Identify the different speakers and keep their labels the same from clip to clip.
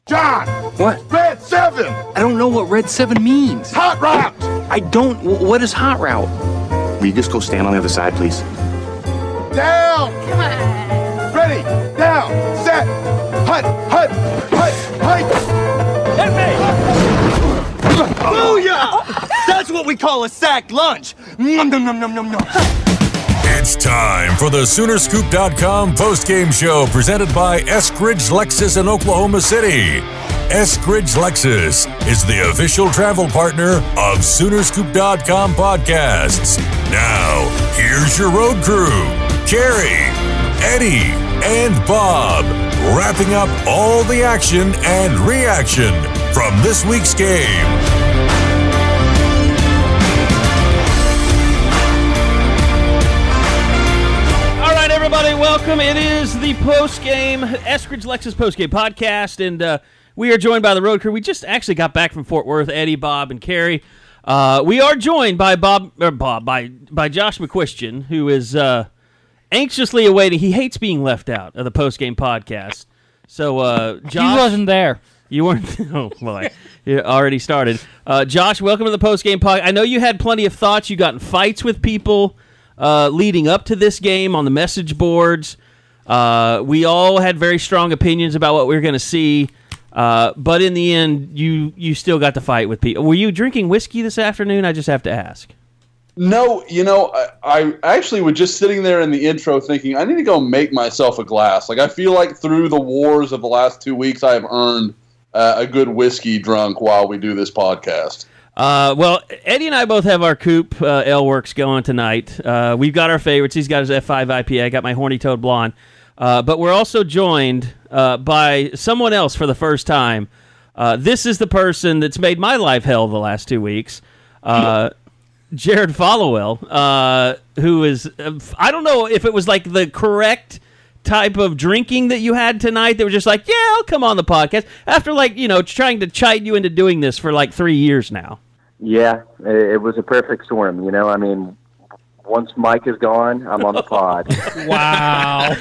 Speaker 1: John!
Speaker 2: What?
Speaker 1: Red 7!
Speaker 2: I don't know what Red 7 means.
Speaker 1: Hot route!
Speaker 2: I don't. What is hot route? Will you just go stand on the other side, please?
Speaker 1: Down!
Speaker 3: Come on.
Speaker 1: Ready! Down! Set! Hut! Hut! Hut! Hut!
Speaker 4: Hit me! Booyah! That's what we call a sacked lunch. Nom, nom, nom, nom, nom, nom.
Speaker 5: It's time for the Soonerscoop.com postgame show presented by Eskridge Lexus in Oklahoma City. Eskridge Lexus is the official travel partner of Soonerscoop.com podcasts. Now, here's your road crew, Carrie, Eddie, and Bob, wrapping up all the action and reaction from this week's game.
Speaker 6: Everybody, welcome. It is the post-game Eskridge Lexus Postgame Podcast, and we are joined by the road crew. We just actually got back from Fort Worth, Eddie, Bob, and Carrie. We are joined by by Josh McQuistion, who is anxiously awaiting. He hates being left out of the post-game podcast. So, Josh,
Speaker 7: he wasn't there.
Speaker 6: You weren't. Oh, well, you already started. Josh, welcome to the post-game podcast. I know you had plenty of thoughts. You got in fights with people leading up to this game on the message boards. We all had very strong opinions about what we were going to see, but in the end, you still got to fight with people. Were you drinking whiskey this afternoon? I just have to ask.
Speaker 8: No, I actually was just sitting there in the intro thinking, I need to go make myself a glass. Like, I feel like through the wars of the last 2 weeks, I have earned a good whiskey drunk while we do this podcast.
Speaker 6: Well, Eddie and I both have our Coop Ale Works going tonight. We've got our favorites. He's got his F5 IPA. I got my Horny Toad Blonde. But we're also joined by someone else for the first time. This is the person that's made my life hell the last 2 weeks. Jared Followill, who is, I don't know if it was like the correct type of drinking that you had tonight that was just like, yeah, I'll come on the podcast after trying to chide you into doing this for like 3 years now.
Speaker 9: Yeah, it was a perfect storm, I mean, once Mike is gone, I'm on the pod.
Speaker 6: Wow.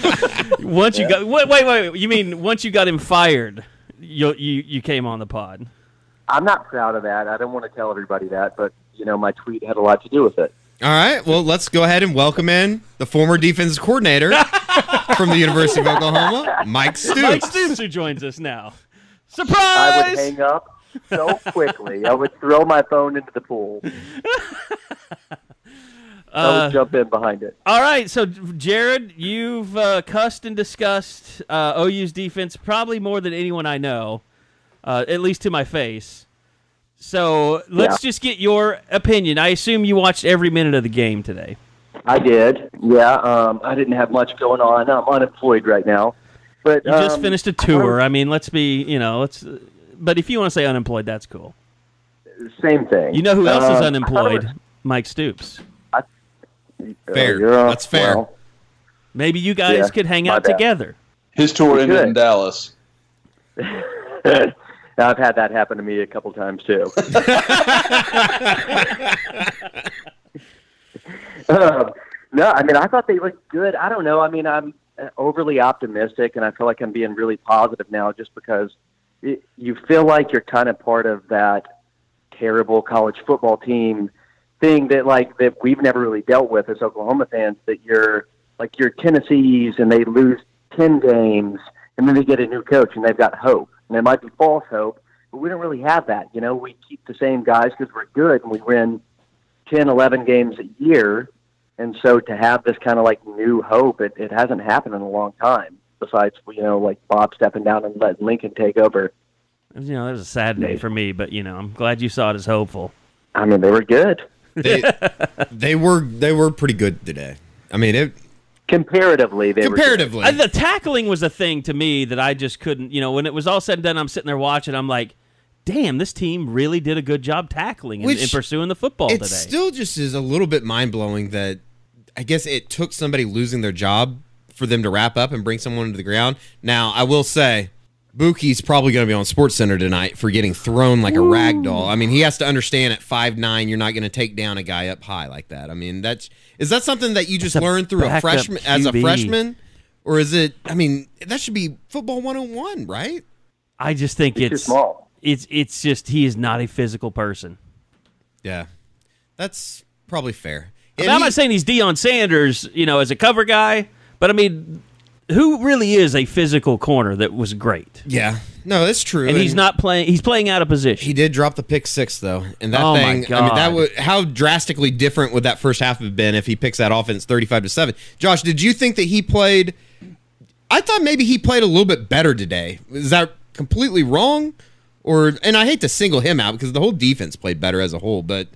Speaker 6: Once you got wait, you mean once you got him fired, you came on the pod?
Speaker 9: I'm not proud of that. I don't want to tell everybody that, but my tweet had a lot to do with it.
Speaker 10: All right, well, let's go ahead and welcome in the former defensive coordinator from the University of Oklahoma, Mike Stoops.
Speaker 6: Mike Stoops, who joins us now. Surprise!
Speaker 9: I would hang up so quickly. I would throw my phone into the pool. I would jump in behind it.
Speaker 6: All right, so Jared, you've cussed and discussed OU's defense probably more than anyone I know, at least to my face. So let's just get your opinion. I assume you watched every minute of the game today.
Speaker 9: I did, yeah. I didn't have much going on. I'm unemployed right now. But
Speaker 6: you just finished a tour. I mean, let's be, but if you want to say unemployed, that's cool.
Speaker 9: Same thing.
Speaker 6: You know who else is unemployed? Mike Stoops.
Speaker 10: Fair. That's fair.
Speaker 9: Well,
Speaker 6: maybe you guys could hang out together.
Speaker 8: His tour ended in Dallas.
Speaker 9: I've had that happen to me a couple times, too. No, I mean, I thought they looked good. I don't know. I mean, I'm overly optimistic, and I feel like I'm being really positive now just because you feel like you're kind of part of that terrible college football team thing that we've never really dealt with as Oklahoma fans, that you're Tennessee's and they lose 10 games, and then they get a new coach, and they've got hope. And it might be false hope, but we don't really have that. We keep the same guys because we're good, and we win 10, 11 games a year. And so to have this kind of new hope, it hasn't happened in a long time, besides, Bob stepping down and letting Lincoln take over.
Speaker 6: That was a sad day for me, but, I'm glad you saw it as hopeful.
Speaker 9: I mean, they were good.
Speaker 10: They were pretty good today. I mean,
Speaker 9: comparatively, they were good.
Speaker 6: The tackling was a thing to me that I just couldn't, when it was all said and done, I'm sitting there watching, I'm like, damn, this team really did a good job tackling and pursuing the football today.
Speaker 10: It still just is a little bit mind-blowing that I guess it took somebody losing their job for them to wrap up and bring someone to the ground. Now, I will say, Buki's probably going to be on SportsCenter tonight for getting thrown like a rag doll. I mean, he has to understand at 5'9", you're not going to take down a guy up high like that. I mean, is that something that you just learned through a freshman as a freshman? Or is it, I mean, that should be football 101, right?
Speaker 6: I just think
Speaker 9: too small.
Speaker 6: It's just he is not a physical person.
Speaker 10: Yeah, that's probably fair.
Speaker 6: I'm not saying he's Deion Sanders, as a cover guy, but I mean, who really is a physical corner that was great?
Speaker 10: Yeah, no, that's true.
Speaker 6: And he's not playing. He's playing out of position.
Speaker 10: He did drop the pick 6 though, and that
Speaker 6: Oh,
Speaker 10: thing.
Speaker 6: my God.
Speaker 10: I mean, that would how drastically different would that first half have been if he picks that offense 35-7? Josh, did you think that he played? I thought maybe he played a little bit better today. Is that completely wrong? And I hate to single him out because the whole defense played better as a whole, but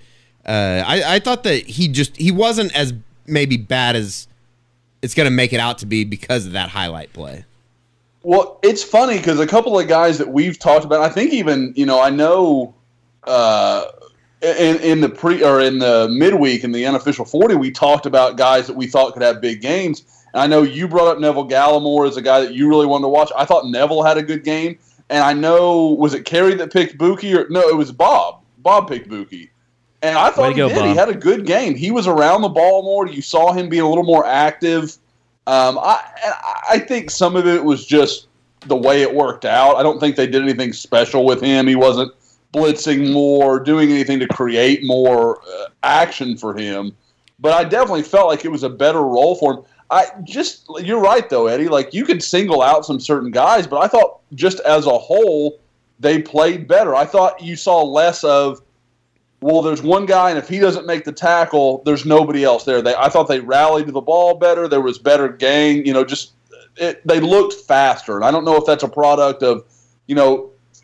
Speaker 10: I thought that he wasn't as maybe bad as it's going to make it out to be because of that highlight play.
Speaker 8: Well, it's funny because a couple of guys that we've talked about, I think even I know in the midweek in the unofficial 40, we talked about guys that we thought could have big games. And I know you brought up Neville Gallimore as a guy that you really wanted to watch. I thought Neville had a good game. And I know, was it Kerry that picked Buki? Or no, it was Bob. Bob picked Buki. And I thought he did. Bob. He had a good game. He was around the ball more. You saw him being a little more active. I think some of it was just the way it worked out. I don't think they did anything special with him. He wasn't blitzing more, doing anything to create more action for him. But I definitely felt like it was a better role for him. You're right though, Eddie. Like you could single out some certain guys, but I thought just as a whole they played better. I thought you saw less of, well, there's one guy, and if he doesn't make the tackle, there's nobody else there. I thought they rallied to the ball better. There was better gang. They looked faster, and I don't know if that's a product of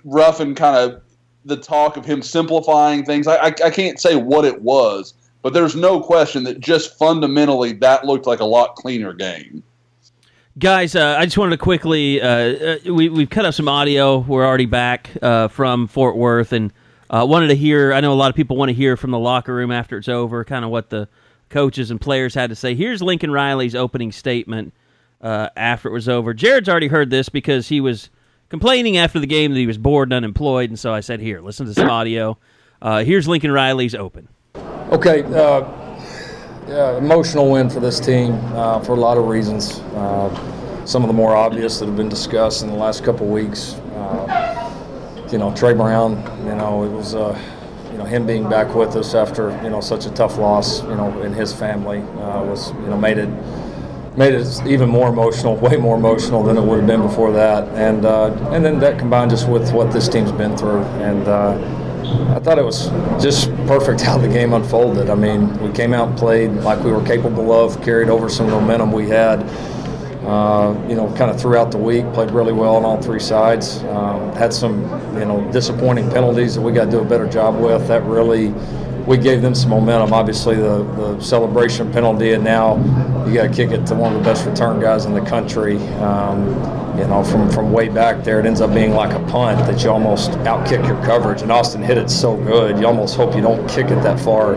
Speaker 8: Ruff and kind of the talk of him simplifying things. I can't say what it was. But there's no question that just fundamentally that looked like a lot cleaner game.
Speaker 6: Guys, I just wanted to quickly we've cut up some audio. We're already back from Fort Worth, and wanted to hear, I know a lot of people want to hear from the locker room after it's over, kind of what the coaches and players had to say. Here's Lincoln Riley's opening statement after it was over. Jared's already heard this because he was complaining after the game that he was bored and unemployed, and so I said, here, listen to some audio. Here's Lincoln Riley's open.
Speaker 3: Okay, emotional win for this team for a lot of reasons. Some of the more obvious that have been discussed in the last couple of weeks. Trey Brown, it was, him being back with us after, such a tough loss, in his family was, made it even more emotional, way more emotional than it would have been before that. And then that combined just with what this team's been through. And I thought it was just perfect how the game unfolded. I mean, we came out and played like we were capable of, carried over some momentum we had, kind of throughout the week, played really well on all three sides. Had some, disappointing penalties that we got to do a better job with. That really, we gave them some momentum. Obviously, the celebration penalty, and now you got to kick it to one of the best return guys in the country. From way back there, it ends up being like a punt that you almost outkick your coverage. And Austin hit it so good, you almost hope you don't kick it that far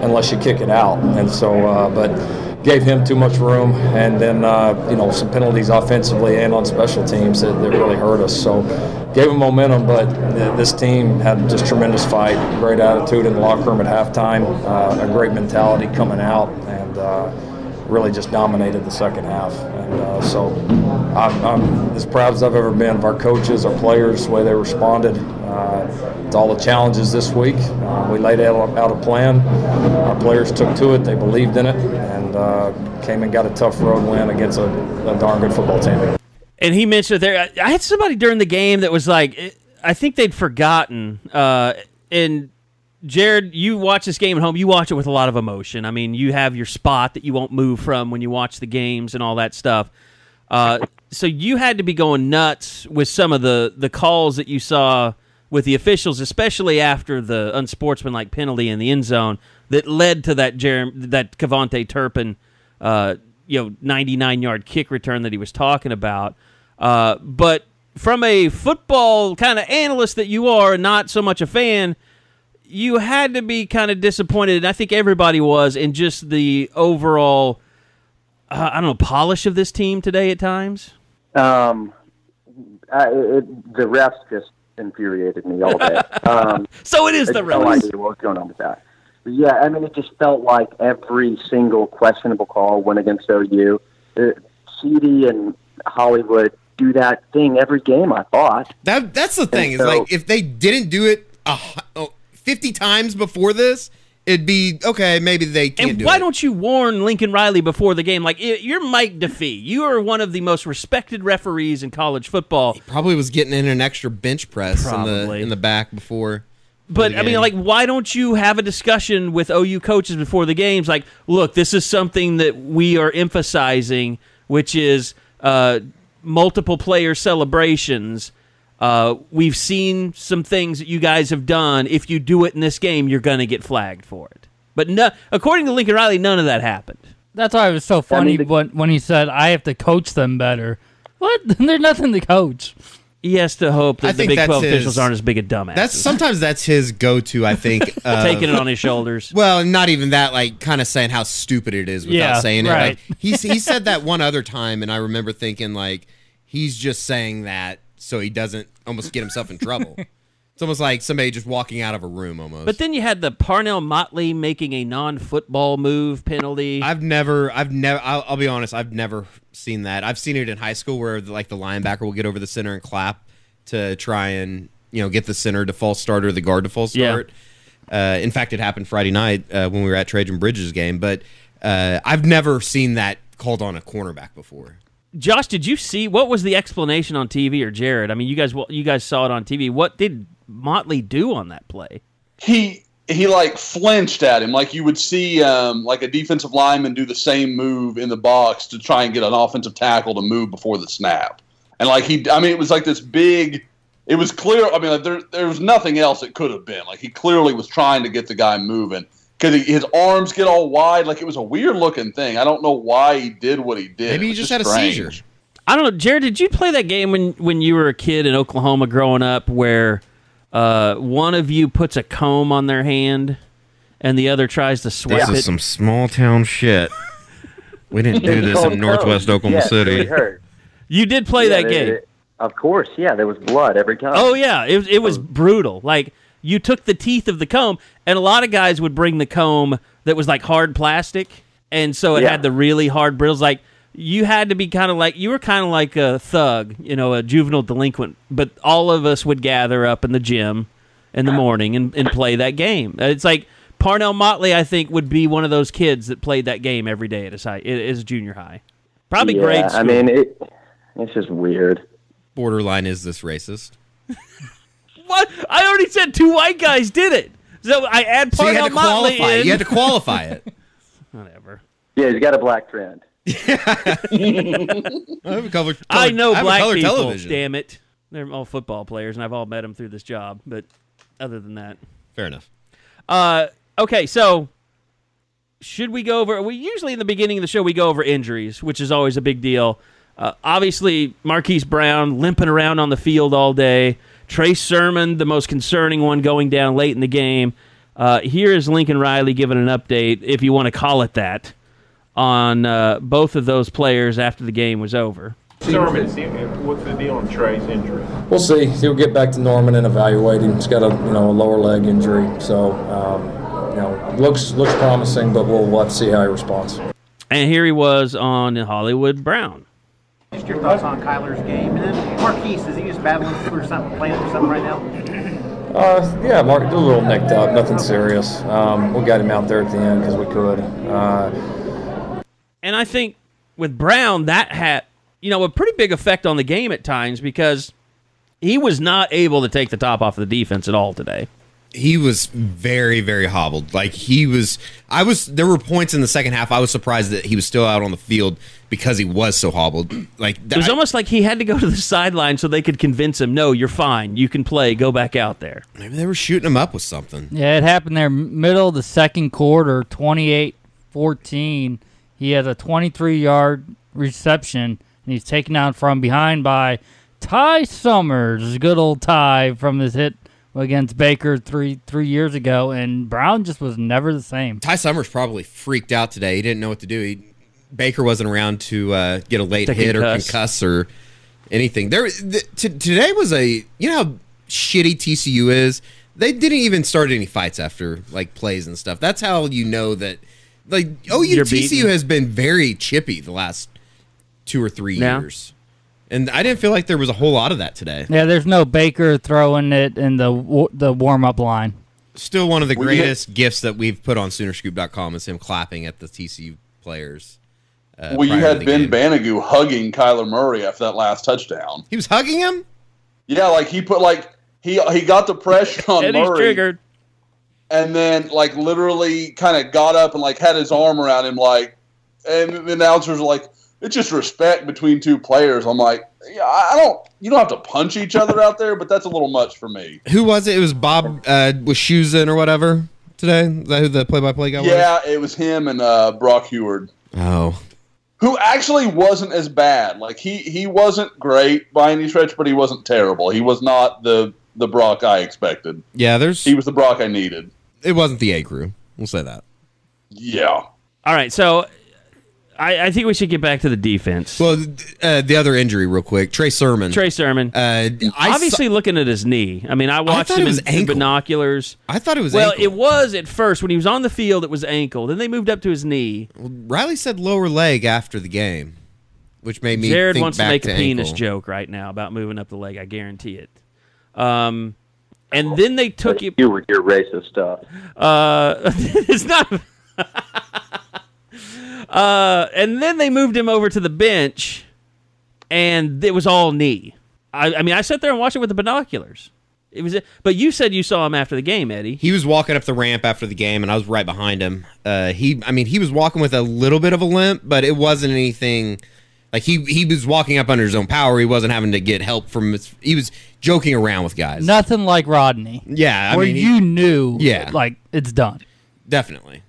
Speaker 3: unless you kick it out. And so, but gave him too much room. And then, some penalties offensively and on special teams that really hurt us. So gave him momentum, but this team had just tremendous fight, great attitude in the locker room at halftime, a great mentality coming out, and really just dominated the second half. And so I'm as proud as I've ever been of our coaches, our players, the way they responded to all the challenges this week. We laid out a plan. Our players took to it. They believed in it, and came and got a tough road win against a darn good football team.
Speaker 6: And he mentioned there, I had somebody during the game that was like, I think they'd forgotten. And Jared, you watch this game at home, you watch it with a lot of emotion. I mean, you have your spot that you won't move from when you watch the games and all that stuff. So you had to be going nuts with some of the calls that you saw with the officials, especially after the unsportsmanlike penalty in the end zone that led to that Kevontae Turpin 99-yard kick return that he was talking about. But from a football kind of analyst that you are, not so much a fan, you had to be kind of disappointed, and I think everybody was, in just the overall, polish of this team today at times.
Speaker 9: The refs just infuriated me all day.
Speaker 6: So it is the refs.
Speaker 9: No idea what was going on with that. But yeah, I mean, it just felt like every single questionable call went against OU. CD and Hollywood do that thing every game, I thought.
Speaker 10: That's the thing. Is like if they didn't do it 50 times before this, it'd be okay. Maybe they can't do it.
Speaker 6: And why don't you warn Lincoln Riley before the game? Like, you're Mike DeFee. You are one of the most respected referees in college football.
Speaker 10: He probably was getting in an extra bench press in the back before.
Speaker 6: But, I mean, like, why don't you have a discussion with OU coaches before the games? Like, look, this is something that we are emphasizing, which is multiple player celebrations. We've seen some things that you guys have done. If you do it in this game, you're going to get flagged for it. But no, according to Lincoln Riley, none of that happened.
Speaker 7: That's why it was so funny when he said, I have to coach them better. What? There's nothing to coach.
Speaker 6: He has to hope that the Big 12 officials aren't as big a dumbasses.
Speaker 10: Sometimes that's his go-to, I think.
Speaker 6: Taking it on his shoulders.
Speaker 10: Well, not even that, like, kind of saying how stupid it is without saying it.
Speaker 7: Right.
Speaker 10: Like, he said that one other time, and I remember thinking, like, he's just saying that so he doesn't almost get himself in trouble. It's almost like somebody just walking out of a room almost.
Speaker 6: But then you had the Parnell Motley making a non-football move penalty.
Speaker 10: I'll be honest, I've never seen that. I've seen it in high school where like the linebacker will get over the center and clap to try and get the center to false start or the guard to false start. Yeah. In fact, it happened Friday night when we were at Trajan Bridges game. But I've never seen that called on a cornerback before.
Speaker 6: Josh, did you see what was the explanation on TV, or Jared? I mean, you guys saw it on TV. What did Motley do on that play?
Speaker 8: He like flinched at him, like you would see like a defensive lineman do the same move in the box to try and get an offensive tackle to move before the snap. And like it was like this big. It was clear. I mean, like there was nothing else it could have been. Like he clearly was trying to get the guy moving because his arms get all wide. Like it was a weird looking thing. I don't know why he did what he did.
Speaker 10: Maybe he just had strange. A seizure.
Speaker 6: I don't know, Jared. Did you play that game when you were a kid in Oklahoma growing up, where one of you puts a comb on their hand and the other tries to swipe it?
Speaker 10: This is some small town shit. We didn't do this in Northwest Oklahoma City.
Speaker 6: You did play that game.
Speaker 9: Of course, yeah. There was blood every time.
Speaker 6: Oh, yeah. It was brutal. Like, you took the teeth of the comb, and a lot of guys would bring the comb that was like hard plastic, and so it had the really hard bristles. Like, you had to be you were kind of like a thug, a juvenile delinquent, but all of us would gather up in the gym in the morning and play that game. It's like Parnell Motley, I think, would be one of those kids that played that game every day at his junior high. Probably grade school.
Speaker 9: I mean, it's just weird.
Speaker 10: Borderline, is this racist?
Speaker 6: What? I already said two white guys did it. So I add Parnell Motley in.
Speaker 10: You had to qualify it.
Speaker 6: Whatever.
Speaker 9: Yeah, he's got a black friend.
Speaker 6: I know black people, television. Damn it. They're all football players, and I've all met them through this job. But other than that.
Speaker 10: Fair enough.
Speaker 6: Okay, so should we go over... usually in the beginning of the show, we go over injuries, which is always a big deal. Obviously, Marquise Brown limping around on the field all day. Trace Sermon, the most concerning one, going down late in the game. Here is Lincoln Riley giving an update, if you want to call it that, on both of those players after the game was over.
Speaker 11: Sermon, what's the deal on Trey's injury?
Speaker 3: We'll see. He'll get back to Norman and evaluate him. He's got a lower leg injury, so looks promising, but we'll have to see how he responds.
Speaker 6: And here he was on Hollywood Brown.
Speaker 12: Just your thoughts on Kyler's game, and then Marquise, is he just battling for something, playing for something right now?
Speaker 3: Yeah, Mark, a little nicked up, nothing serious. We got him out there at the end because we could.
Speaker 6: And I think with Brown, that had a pretty big effect on the game at times because he was not able to take the top off of the defense at all today.
Speaker 10: He was very, very hobbled. Like there were points in the second half I was surprised that he was still out on the field because he was so hobbled. It
Speaker 6: was almost like he had to go to the sideline so they could convince him, no, you're fine, you can play, go back out there.
Speaker 10: Maybe they were shooting him up with something.
Speaker 7: Yeah, it happened there middle of the second quarter, 28-14. He has a 23-yard reception, and he's taken out from behind by Ty Summers, good old Ty from his hit against Baker three years ago, and Brown just was never the same.
Speaker 10: Ty Summers probably freaked out today. He didn't know what to do. Baker wasn't around to get a late hit or concuss or anything. Today was how shitty TCU is? They didn't even start any fights after plays and stuff. That's how you know that TCU has been very chippy the last 2 or 3 years. And I didn't feel like there was a whole lot of that today.
Speaker 7: Yeah, there's no Baker throwing it in the warm-up line.
Speaker 10: Still one of the greatest gifts that we've put on Soonerscoop.com is him clapping at the TCU players.
Speaker 8: Well, you had Ben Banigou hugging Kyler Murray after that last touchdown.
Speaker 10: He was hugging him?
Speaker 8: Yeah, like he put he got the pressure on
Speaker 6: Eddie's
Speaker 8: Murray.
Speaker 6: triggered.
Speaker 8: And then literally kind of got up and had his arm around him and the announcers were like, it's just respect between two players. I'm like, yeah, you don't have to punch each other out there, but that's a little much for me.
Speaker 10: Who was it? It was Bob with shoes in or whatever today? Is that who the play-by-play guy was?
Speaker 8: Yeah, it was him and Brock Heward.
Speaker 10: Oh.
Speaker 8: Who actually wasn't as bad. He wasn't great by any stretch, but he wasn't terrible. He was not the Brock I expected.
Speaker 10: Yeah,
Speaker 8: he was the Brock I needed.
Speaker 10: It wasn't the A crew. We'll say that.
Speaker 8: Yeah.
Speaker 6: All right, so I think we should get back to the defense.
Speaker 10: Well, the other injury real quick. Trey Sermon.
Speaker 6: Obviously looking at his knee. I mean, I watched him in binoculars.
Speaker 10: I thought it was
Speaker 6: ankle.
Speaker 10: ankle.
Speaker 6: It was at first. When he was on the field, it was ankle. Then they moved up to his knee.
Speaker 10: Well, Riley said lower leg after the game, which made me
Speaker 6: Jared
Speaker 10: think
Speaker 6: wants
Speaker 10: back
Speaker 6: to make a penis
Speaker 10: ankle.
Speaker 6: joke right now about moving up the leg. I guarantee it. And then they took you.
Speaker 9: You with your racist stuff.
Speaker 6: It's not. And then they moved him over to the bench, and it was all knee. I mean, I sat there and watched it with the binoculars. But you said you saw him after the game, Eddie.
Speaker 10: He was walking up the ramp after the game, and I was right behind him. He was walking with a little bit of a limp, but it wasn't anything. Like he was walking up under his own power. He wasn't having to get help from. He was joking around with guys.
Speaker 7: Nothing like Rodney.
Speaker 10: Yeah,
Speaker 7: where you knew.
Speaker 10: Yeah,
Speaker 7: like it's done.
Speaker 10: Definitely.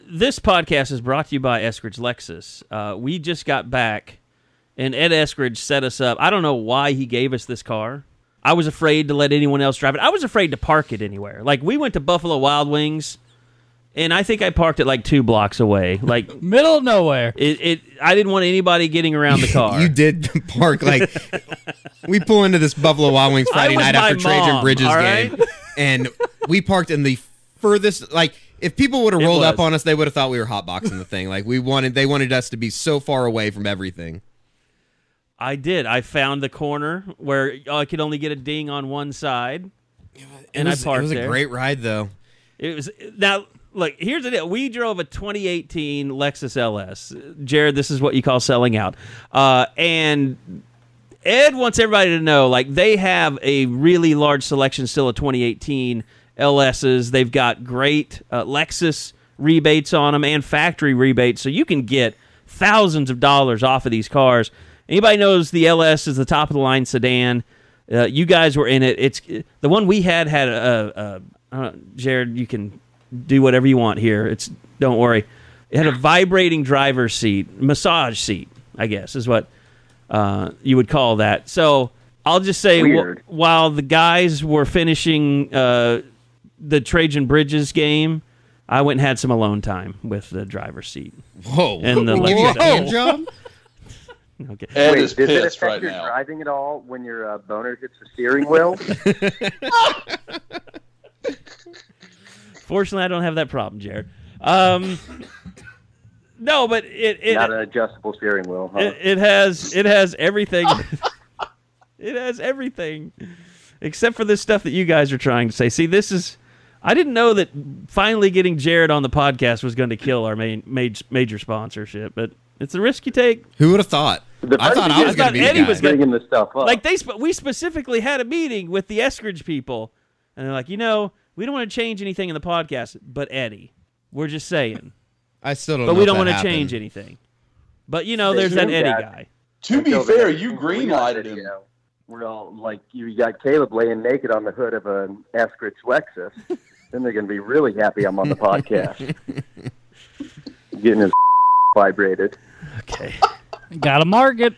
Speaker 6: This podcast is brought to you by Eskridge Lexus. We just got back, and Ed Eskridge set us up. I don't know why he gave us this car. I was afraid to let anyone else drive it. I was afraid to park it anywhere. Like, we went to Buffalo Wild Wings, and I think I parked it 2 blocks away. Like
Speaker 7: middle of nowhere.
Speaker 6: I didn't want anybody getting around the car.
Speaker 10: You did park, we pull into this Buffalo Wild Wings Friday night after Trajan Bridges game, and we parked in the furthest, if people would have rolled up on us, they would have thought we were hotboxing the thing. They wanted us to be so far away from everything.
Speaker 6: I did. I found the corner where I could only get a ding on one side, and I parked there.
Speaker 10: It was a great ride, though.
Speaker 6: It was. Now, look, here's the deal. We drove a 2018 Lexus LS. Jared, this is what you call selling out. And Ed wants everybody to know, they have a really large selection still of 2018 LSs. They've got great Lexus rebates on them and factory rebates, so you can get thousands of dollars off of these cars. Anybody knows the LS is the top of the line sedan. You guys were in it. It's the one we had Jared, you can do whatever you want here. Don't worry. It had a vibrating driver's seat, massage seat, I guess is what you would call that. So I'll just say, while the guys were finishing the Trajan Bridges game, I went and had some alone time with the driver's seat.
Speaker 10: Whoa!
Speaker 6: And the
Speaker 10: hand job.
Speaker 6: Okay.
Speaker 8: Ed is
Speaker 9: does it
Speaker 8: pissed
Speaker 9: affect
Speaker 8: right
Speaker 9: your
Speaker 8: now.
Speaker 9: driving at all when your boner hits the steering wheel?
Speaker 6: Fortunately, I don't have that problem, Jared. No, but it
Speaker 9: not an adjustable steering wheel. Huh?
Speaker 6: It has everything. It has everything except for this stuff that you guys are trying to say. See, I didn't know that finally getting Jared on the podcast was going to kill our major sponsorship, but it's a risk you take.
Speaker 10: Who would have thought? I thought I was going to be
Speaker 6: Eddie
Speaker 10: the guy.
Speaker 9: Bringing the stuff up.
Speaker 6: We specifically had a meeting with the Eskridge people, and they're like, we don't want to change anything in the podcast, but Eddie, we're just saying.
Speaker 10: I still don't.
Speaker 6: But
Speaker 10: know
Speaker 6: we don't
Speaker 10: want
Speaker 6: to change anything. But there's that Eddie guy.
Speaker 8: To be fair, you green-lighted him.
Speaker 9: We're all you got Caleb laying naked on the hood of an Eskridge Lexus. Then they're going to be really happy I'm on the podcast. Getting his vibrated.
Speaker 6: Okay.
Speaker 7: Got to mark it.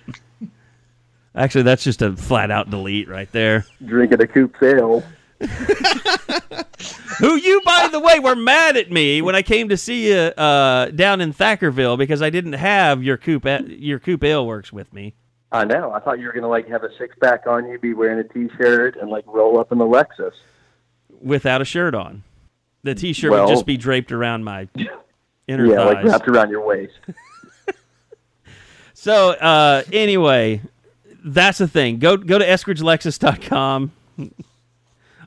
Speaker 6: Actually, that's just a flat-out delete right there.
Speaker 9: Drinking a Coop Ale.
Speaker 6: Who you, by the way, were mad at me when I came to see you down in Thackerville because I didn't have your Coop Ale Works with me.
Speaker 9: I know. I thought you were going to have a six-pack on you, be wearing a T-shirt, and roll up in the Lexus.
Speaker 6: Without a shirt on. The T-shirt would just be draped around my inner thighs.
Speaker 9: Wrapped around your waist.
Speaker 6: So, anyway, That's the thing. Go to eskridgelexus.com.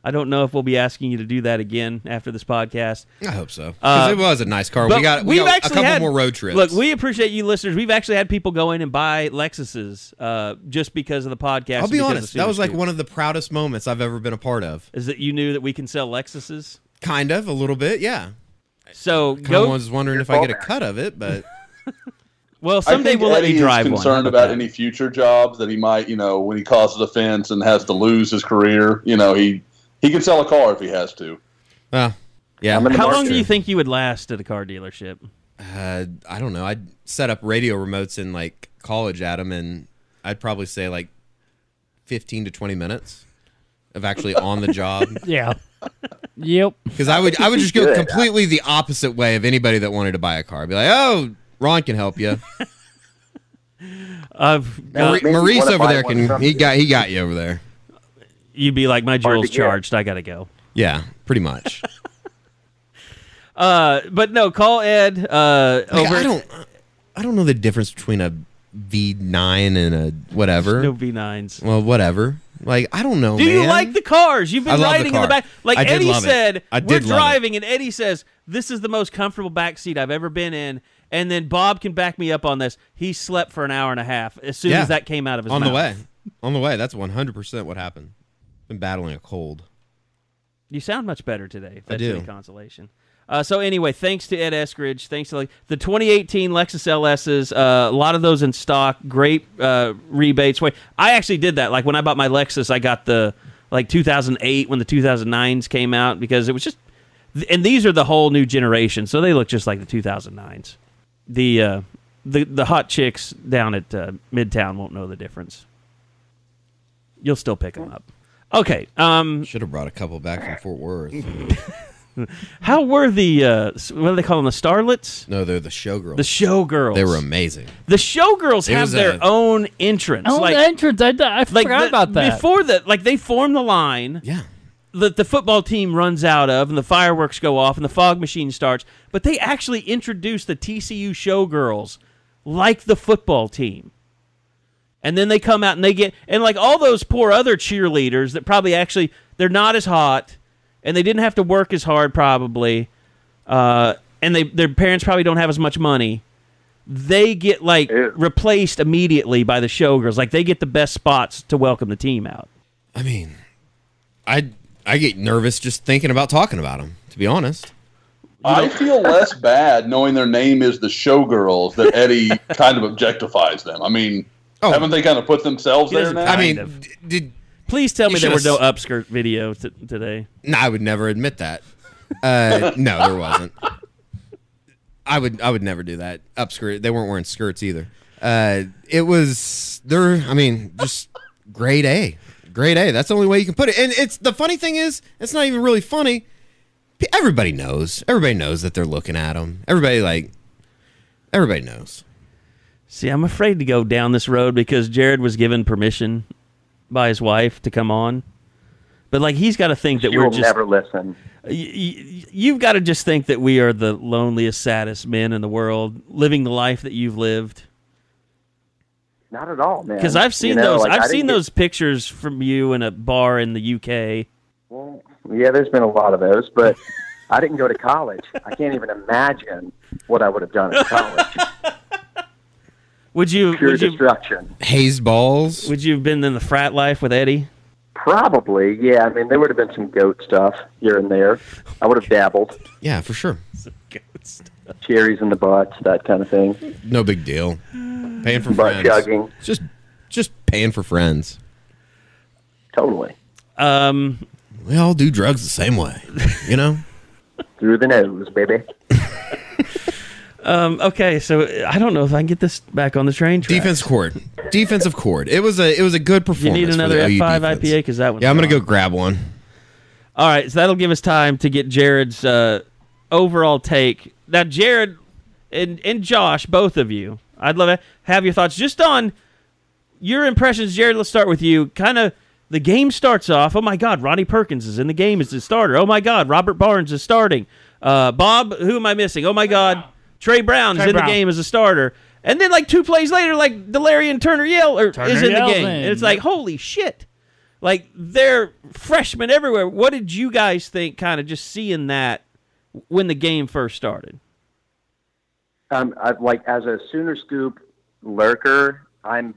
Speaker 6: I don't know if we'll be asking you to do that again after this podcast.
Speaker 10: I hope so. Because it was a nice car. We got a couple more road trips.
Speaker 6: Look, we appreciate you listeners. We've actually had people go in and buy Lexuses just because of the podcast.
Speaker 10: I'll be honest. That was like one of the proudest moments I've ever been a part of.
Speaker 6: Is that you knew that we can sell Lexuses?
Speaker 10: Kind of, a little bit, yeah.
Speaker 6: So
Speaker 10: I was wondering if I get a cut of it, but...
Speaker 6: Well, someday we'll let you drive one.
Speaker 8: Eddie is concerned about any future jobs that he might, when he causes offense and has to lose his career, he can sell a car if he has to.
Speaker 10: Yeah.
Speaker 6: How long do you think you would last at a car dealership?
Speaker 10: I don't know. I'd set up radio remotes in like college at them, and I'd probably say like 15 to 20 minutes of actually on the job.
Speaker 7: Yeah. Yep.
Speaker 10: Because I would just go completely the opposite way of anybody that wanted to buy a car. I'd be like, oh, Ron can help you. Maurice over there he got you over there.
Speaker 6: You'd be like, my jewel's charged. I got to go.
Speaker 10: Yeah, pretty much.
Speaker 6: But no, call Ed.
Speaker 10: I don't know the difference between a V9 and a whatever.
Speaker 6: No V9s.
Speaker 10: Well, whatever. Like, I don't know,
Speaker 6: Do you like the cars? You've been riding in the back. Like Eddie said, we're driving, and Eddie says, this is the most comfortable back seat I've ever been in. And then Bob can back me up on this. He slept for an hour and a half as soon as that came out of his mouth.
Speaker 10: On the way. That's 100% what happened. Been battling a cold.
Speaker 6: You sound much better today. If that's
Speaker 10: I do.
Speaker 6: any consolation. So anyway, thanks to Ed Eskridge. Thanks to the 2018 Lexus LSs. A lot of those in stock. Great rebates. I actually did that. Like when I bought my Lexus, I got the 2008 when the 2009s came out because it was just. And these are the whole new generation, so they look just like the 2009s. The hot chicks down at Midtown won't know the difference. You'll still pick them up. Okay.
Speaker 10: Should have brought a couple back from Fort Worth.
Speaker 6: How were the what do they call them? The Starlets?
Speaker 10: No, they're the Showgirls.
Speaker 6: The Showgirls.
Speaker 10: They were amazing.
Speaker 6: The Showgirls have their own entrance.
Speaker 7: I forgot about that.
Speaker 6: Before that, they form the line.
Speaker 10: Yeah.
Speaker 6: The football team runs out of, and the fireworks go off, and the fog machine starts. But they actually introduce the TCU Showgirls like the football team. And then they come out and they get, and all those poor other cheerleaders that probably actually, they're not as hot, and they didn't have to work as hard probably, and their parents probably don't have as much money. They get replaced immediately by the Showgirls. They get the best spots to welcome the team out.
Speaker 10: I mean, I get nervous just thinking about talking about them, to be honest.
Speaker 8: I feel less bad knowing their name is the Showgirls that Eddie kind of objectifies them. I mean, haven't they kind of put themselves there now?
Speaker 10: I mean,
Speaker 6: please tell me there was no upskirt video today.
Speaker 10: No, I would never admit that. No, there wasn't. I would never do that. Upskirt. They weren't wearing skirts either. It was just grade A. Grade A. That's the only way you can put it. And it's the funny thing is, it's not even really funny. Everybody knows. Everybody knows that they're looking at them. Everybody knows.
Speaker 6: See, I'm afraid to go down this road because Jared was given permission by his wife to come on. But he's got to think that we're just
Speaker 9: never listen.
Speaker 6: You've got to just think that we are the loneliest, saddest men in the world, living the life that you've lived.
Speaker 9: Not at all, man.
Speaker 6: Because I've seen those. I've seen those pictures from you in a bar in the UK.
Speaker 9: Well, yeah, there's been a lot of those, but I didn't go to college. I can't even imagine what I would have done in college. Pure destruction.
Speaker 10: Haze balls.
Speaker 6: Would you have been in the frat life with Eddie?
Speaker 9: Probably, yeah. I mean, there would have been some goat stuff here and there. I would have dabbled.
Speaker 10: Yeah, for sure.
Speaker 6: Some goat stuff.
Speaker 9: Cherries in the butts, that kind of thing.
Speaker 10: No big deal. Paying for
Speaker 9: butt
Speaker 10: friends.
Speaker 9: chugging.
Speaker 10: Just paying for friends.
Speaker 9: Totally.
Speaker 10: We all do drugs the same way,
Speaker 9: Through the nose, baby.
Speaker 6: Okay, so I don't know if I can get this back on the train track.
Speaker 10: Defensive cord. It was a good performance.
Speaker 6: You need another F5 IPA because that one's
Speaker 10: I'm going to go grab one.
Speaker 6: All right, so that'll give us time to get Jared's overall take. Now, Jared and Josh, both of you, I'd love to have your thoughts just on your impressions. Jared, let's start with you. Kind of the game starts off, oh, my God, Ronnie Perkins is in the game as the starter. Oh, my God, Robert Barnes is starting. Bob, who am I missing? Oh, my God, Trey Brown's in the game as a starter. And then, like, 2 plays later, like, Delarian Turner is in the game. And it's like, holy shit. Like, they're freshmen everywhere. What did you guys think, kind of just seeing that when the game first started?
Speaker 9: Like, as a Sooner Scoop lurker, I'm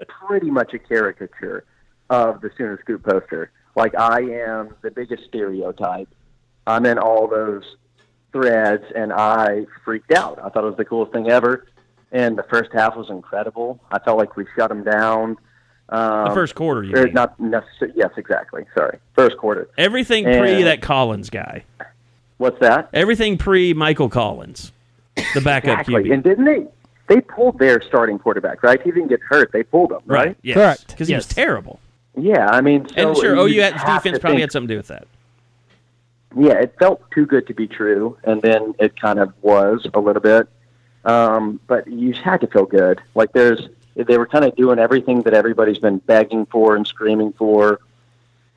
Speaker 9: pretty much a caricature of the Sooner Scoop poster. Like, I am the biggest stereotype. I'm in all those threads, and I freaked out. I thought it was the coolest thing ever. And the first half was incredible. I felt like we shut them down.
Speaker 6: The first quarter, you mean?
Speaker 9: Not necessarily. Yes, exactly. Sorry. First quarter.
Speaker 6: Everything pre that Collins guy.
Speaker 9: What's that?
Speaker 6: Everything pre Michael Collins, the backup QB.
Speaker 9: And didn't they pulled their starting quarterback, right? He didn't get hurt. They pulled him, right?
Speaker 6: Yes.
Speaker 7: Correct.
Speaker 6: Because he was terrible.
Speaker 9: Yeah, I mean. So
Speaker 6: and sure, OU's defense probably had something to do with that.
Speaker 9: Yeah, it felt too good to be true, and then it kind of was a little bit. But you had to feel good. Like they were kind of doing everything that everybody's been begging for and screaming for.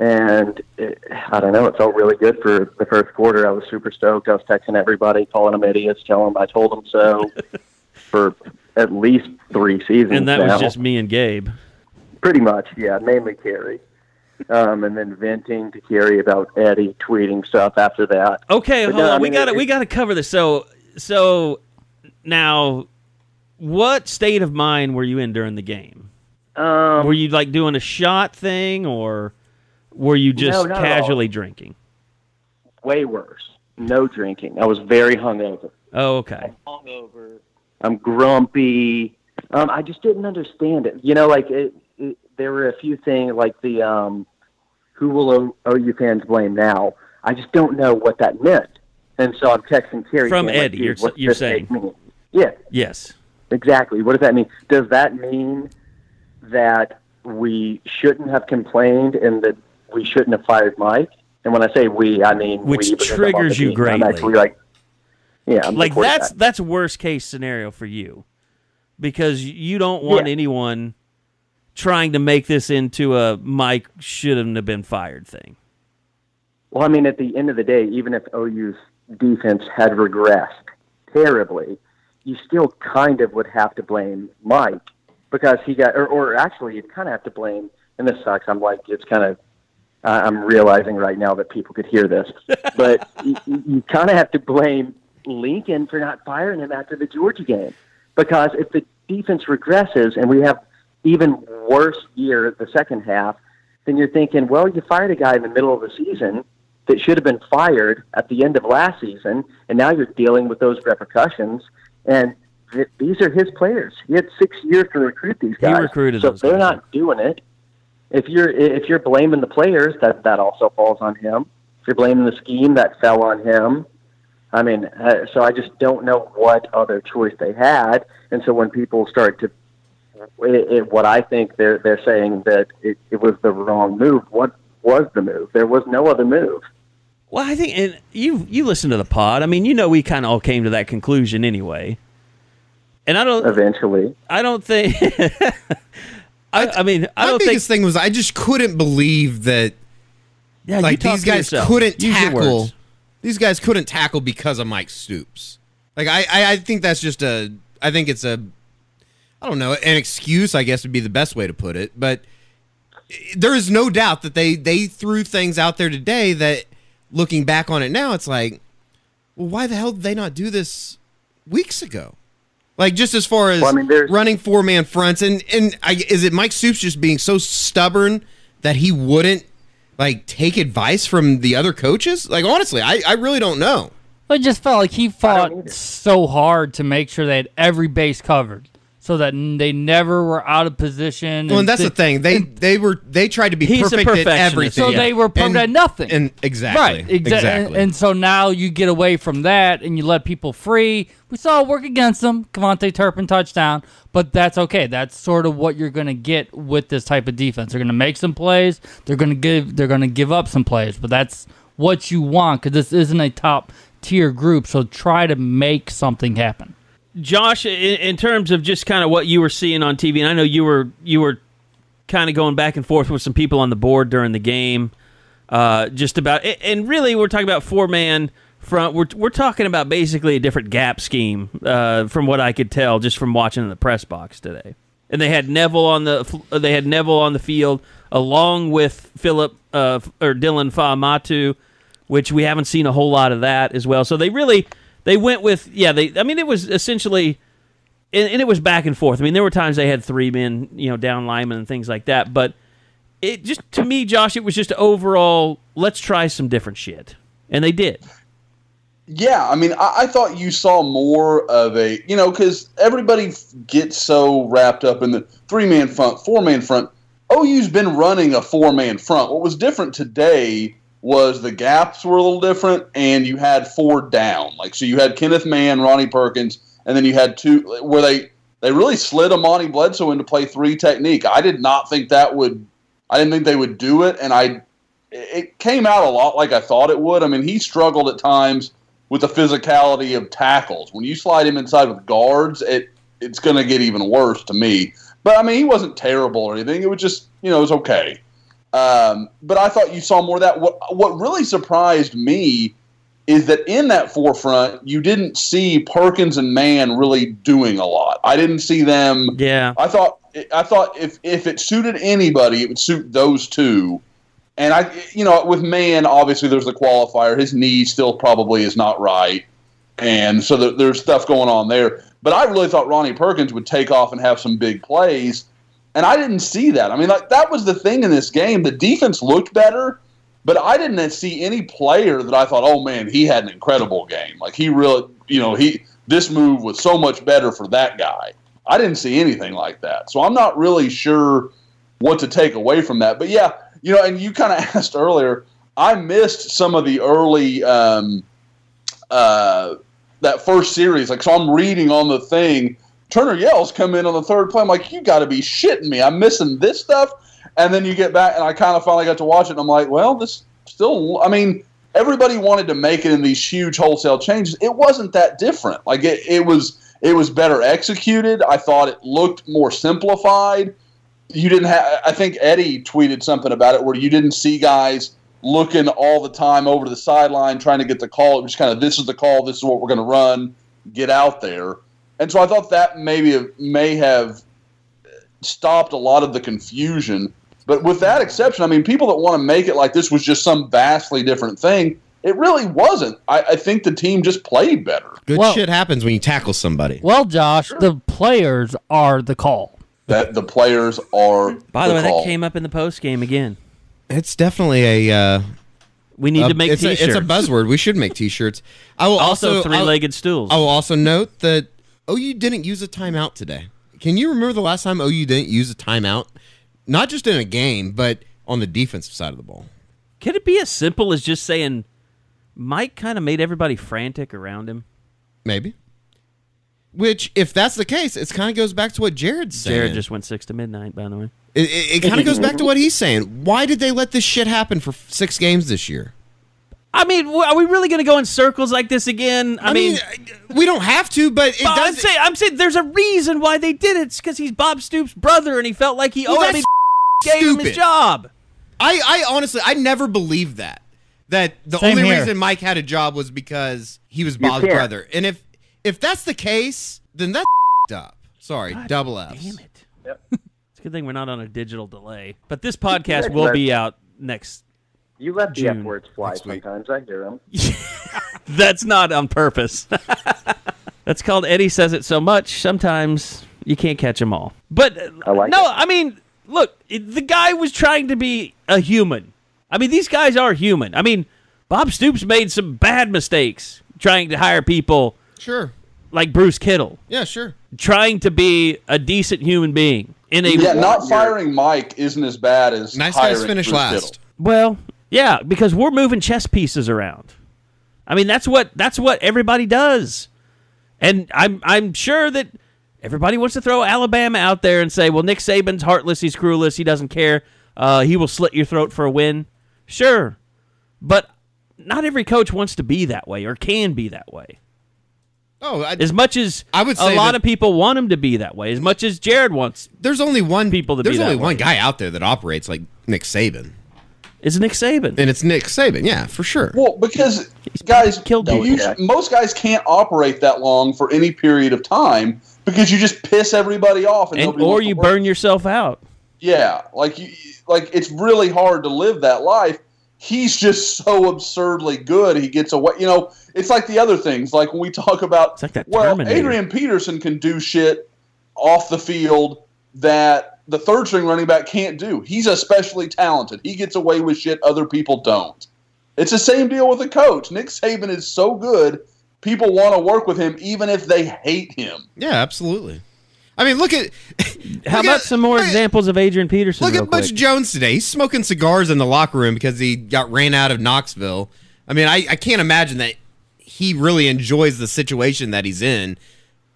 Speaker 9: And I don't know, it felt really good for the first quarter. I was super stoked. I was texting everybody, calling them idiots, telling them I told them so for at least 3 seasons.
Speaker 6: And that was just me and Gabe.
Speaker 9: Pretty much, yeah, mainly Carrie. And then venting to Carrie about Eddie tweeting stuff after that.
Speaker 6: Okay, hold on. We got to cover this. So now, what state of mind were you in during the game? Were you like doing a shot thing, or were you just casually drinking?
Speaker 9: Way worse. No drinking. I was very hungover.
Speaker 6: Oh, okay.
Speaker 9: I'm hungover. I'm grumpy. I just didn't understand it. You know, like there were a few things like the who will OU fans blame now? I just don't know what that meant. And so I'm texting Carrie.
Speaker 6: From Eddie,
Speaker 9: like,
Speaker 6: you're saying.
Speaker 9: Yeah.
Speaker 6: Yes.
Speaker 9: Exactly. What does that mean? Does that mean that we shouldn't have complained and that we shouldn't have fired Mike? And when I say we, I mean
Speaker 6: which triggers you greatly.
Speaker 9: I'm actually like, yeah, I'm
Speaker 6: like that's worst case scenario for you, because you don't want anyone trying to make this into a Mike shouldn't have been fired thing.
Speaker 9: Well, I mean, at the end of the day, even if OU's defense had regressed terribly, you still kind of would have to blame Mike because he got, or actually you'd kind of have to blame, and this sucks, I'm like, it's kind of, I'm realizing right now that people could hear this, but you kind of have to blame Lincoln for not firing him after the Georgia game, because if the defense regresses and we have even worse year the second half, then you're thinking, well, you fired a guy in the middle of the season that should have been fired at the end of last season, and now you're dealing with those repercussions. And these are his players. He had 6 years to recruit these guys.
Speaker 6: He recruited
Speaker 9: so
Speaker 6: those
Speaker 9: they're
Speaker 6: guys.
Speaker 9: not doing it. If you're blaming the players, that also falls on him. If you're blaming the scheme, that fell on him. I mean, so I just don't know what other choice they had. And so when people start to, what I think they're saying that it was the wrong move. What was the move? There was no other move.
Speaker 6: Well, I think, and you listen to the pod. I mean, you know, we kind of all came to that conclusion anyway. And I don't
Speaker 9: eventually.
Speaker 6: I don't think. I don't
Speaker 10: My
Speaker 6: think
Speaker 10: biggest thing was I just couldn't believe that.
Speaker 6: Yeah,
Speaker 10: like
Speaker 6: you
Speaker 10: these guys couldn't
Speaker 6: Use your
Speaker 10: tackle.
Speaker 6: words.
Speaker 10: These guys couldn't tackle because of Mike Stoops. Like I think that's just a. I think it's a. I don't know, an excuse, I guess would be the best way to put it. But there is no doubt that they threw things out there today that, looking back on it now, it's like, well, why the hell did they not do this weeks ago? Like, just as far as running 4-man fronts, and is it Mike Stoops just being so stubborn that he wouldn't, like, take advice from the other coaches? Like, honestly, I really don't know.
Speaker 7: I just felt like he fought so hard to make sure they had every base covered, so that they never were out of position.
Speaker 10: Well, and that's the thing. They tried to be perfect at everything.
Speaker 7: So they were perfect at nothing.
Speaker 10: And exactly.
Speaker 7: Right.
Speaker 10: Exactly.
Speaker 7: And so now you get away from that and you let people free. We saw it work against them. Kevontae Turpin touchdown. But that's okay. That's sort of what you're going to get with this type of defense. They're going to make some plays. They're going to give up some plays. But that's what you want, because this isn't a top tier group. So try to make something happen.
Speaker 6: Josh, in terms of just kind of what you were seeing on TV, and I know you were kind of going back and forth with some people on the board during the game, just about, and really we're talking about 4-man front. We're talking about basically a different gap scheme from what I could tell just from watching the press box today. And they had Neville on the field along with Dylan Fa'amatu, which we haven't seen a whole lot of that as well. So they went with it was essentially, and it was back and forth. I mean, there were times they had 3 men, down linemen and things like that. But it just, to me, Josh, it was just overall, let's try some different shit, and they did.
Speaker 8: Yeah, I mean, I thought you saw more of a, because everybody gets so wrapped up in the 3-man front, 4-man front. OU's been running a 4-man front. What was different today was the gaps were a little different, and you had 4 down. So you had Kenneth Mann, Ronnie Perkins, and then you had 2 where they really slid Amani Bledsoe into play 3 technique. I didn't think they would do it, and it came out a lot like I thought it would. I mean, he struggled at times with the physicality of tackles. When you slide him inside with guards, it's going to get even worse to me. But, I mean, he wasn't terrible or anything. It was just, it was okay. But I thought you saw more of that. What really surprised me is that in that forefront, you didn't see Perkins and Mann really doing a lot. I didn't see them.
Speaker 6: Yeah.
Speaker 8: I thought if it suited anybody, it would suit those 2. And with Mann, obviously there's the qualifier. His knee still probably is not right. And so there's stuff going on there. But I really thought Ronnie Perkins would take off and have some big plays. And I didn't see that. I mean, that was the thing in this game. The defense looked better, but I didn't see any player that I thought, oh man, he had an incredible game. He really, this move was so much better for that guy. I didn't see anything like that. So I'm not really sure what to take away from that. But yeah, and you kind of asked earlier, I missed some of the early that first series. So I'm reading on the thing, Turner Yell's come in on the 3rd play. I'm like, you got to be shitting me. I'm missing this stuff. And then you get back, and I kind of finally got to watch it, and I'm like, well, this still, I mean, everybody wanted to make it in these huge wholesale changes. It wasn't that different. It was better executed. I thought it looked more simplified. You didn't have, I think Eddie tweeted something about it where you didn't see guys looking all the time over to the sideline trying to get the call. It was kind of, this is the call, this is what we're going to run, get out there. And so I thought that may have stopped a lot of the confusion. But with that exception, I mean, people that want to make it like this was just some vastly different thing, it really wasn't. I think the team just played better.
Speaker 10: Good shit happens when you tackle somebody.
Speaker 7: Well, Josh, the players are the call.
Speaker 8: That the players are.
Speaker 6: By the way, that came up in the post game again.
Speaker 10: It's definitely a.
Speaker 6: We need to make T-shirts.
Speaker 10: It's a buzzword. We should make T-shirts. I will
Speaker 6: also 3-legged stools.
Speaker 10: I will also note that OU didn't use a timeout today. Can you remember the last time OU didn't use a timeout? Not just in a game, but on the defensive side of the ball.
Speaker 6: Could it be as simple as just saying Mike kind of made everybody frantic around him?
Speaker 10: Maybe. Which, if that's the case, it kind of goes back to what Jared's saying.
Speaker 6: Jared just went 6 to midnight, by the way.
Speaker 10: It kind of goes back to what he's saying. Why did they let this shit happen for 6 games this year?
Speaker 6: I mean, are we really going to go in circles like this again? I mean,
Speaker 10: we don't have to, but it does.
Speaker 6: I'm saying there's a reason why they did it. It's because he's Bob Stoops' brother, and he felt like he owed him. Gave him his job.
Speaker 10: I honestly, I never believed that the
Speaker 7: Same
Speaker 10: only
Speaker 7: here.
Speaker 10: reason Mike had a job was because he was Bob's brother. And if that's the case, then that's up. Sorry,
Speaker 6: God,
Speaker 10: double F's.
Speaker 6: Damn it. Yep. It's a good thing we're not on a digital delay. But this podcast will be out next
Speaker 9: You let the
Speaker 6: June.
Speaker 9: F-words fly sometimes. I hear them.
Speaker 6: That's not on purpose. That's called Eddie says it so much, sometimes you can't catch them all. But I mean, look, the guy was trying to be a human. I mean, these guys are human. I mean, Bob Stoops made some bad mistakes trying to hire people.
Speaker 10: Sure.
Speaker 6: Like Bruce Kittle.
Speaker 10: Yeah, sure.
Speaker 6: Trying to be a decent human being.
Speaker 8: Not firing Mike isn't as bad as
Speaker 10: nice
Speaker 8: hiring
Speaker 10: guys finish
Speaker 8: Bruce
Speaker 10: last.
Speaker 8: Kittle.
Speaker 6: Well, yeah, because we're moving chess pieces around. I mean, that's what everybody does. And I'm sure that everybody wants to throw Alabama out there and say, well, Nick Saban's heartless, he's cruelist, he doesn't care. He will slit your throat for a win. Sure. But not every coach wants to be that way or can be that way.
Speaker 10: Oh,
Speaker 6: as much as
Speaker 10: I would say
Speaker 6: a lot of people want him to be that way, as much as Jared wants
Speaker 10: there's only one
Speaker 6: people to be that way.
Speaker 10: There's only one guy out there that operates like Nick Saban.
Speaker 6: is Nick Saban.
Speaker 10: And it's Nick Saban, yeah, for sure.
Speaker 8: Well, because guys,
Speaker 6: most
Speaker 8: guys can't operate that long for any period of time because you just piss everybody off,
Speaker 6: or you burn yourself out.
Speaker 8: Yeah, like it's really hard to live that life. He's just so absurdly good. He gets away. You know, it's like the other things. Like when we talk about, Adrian Peterson can do shit off the field that the third string running back can't do. He's especially talented. He gets away with shit other people don't. It's the same deal with the coach. Nick Saban is so good, people want to work with him even if they hate him.
Speaker 10: Yeah, absolutely. I mean, look at...
Speaker 6: How about some more examples of Adrian Peterson?
Speaker 10: Look at Butch Jones today. He's smoking cigars in the locker room because he got ran out of Knoxville. I mean, I can't imagine that he really enjoys the situation that he's in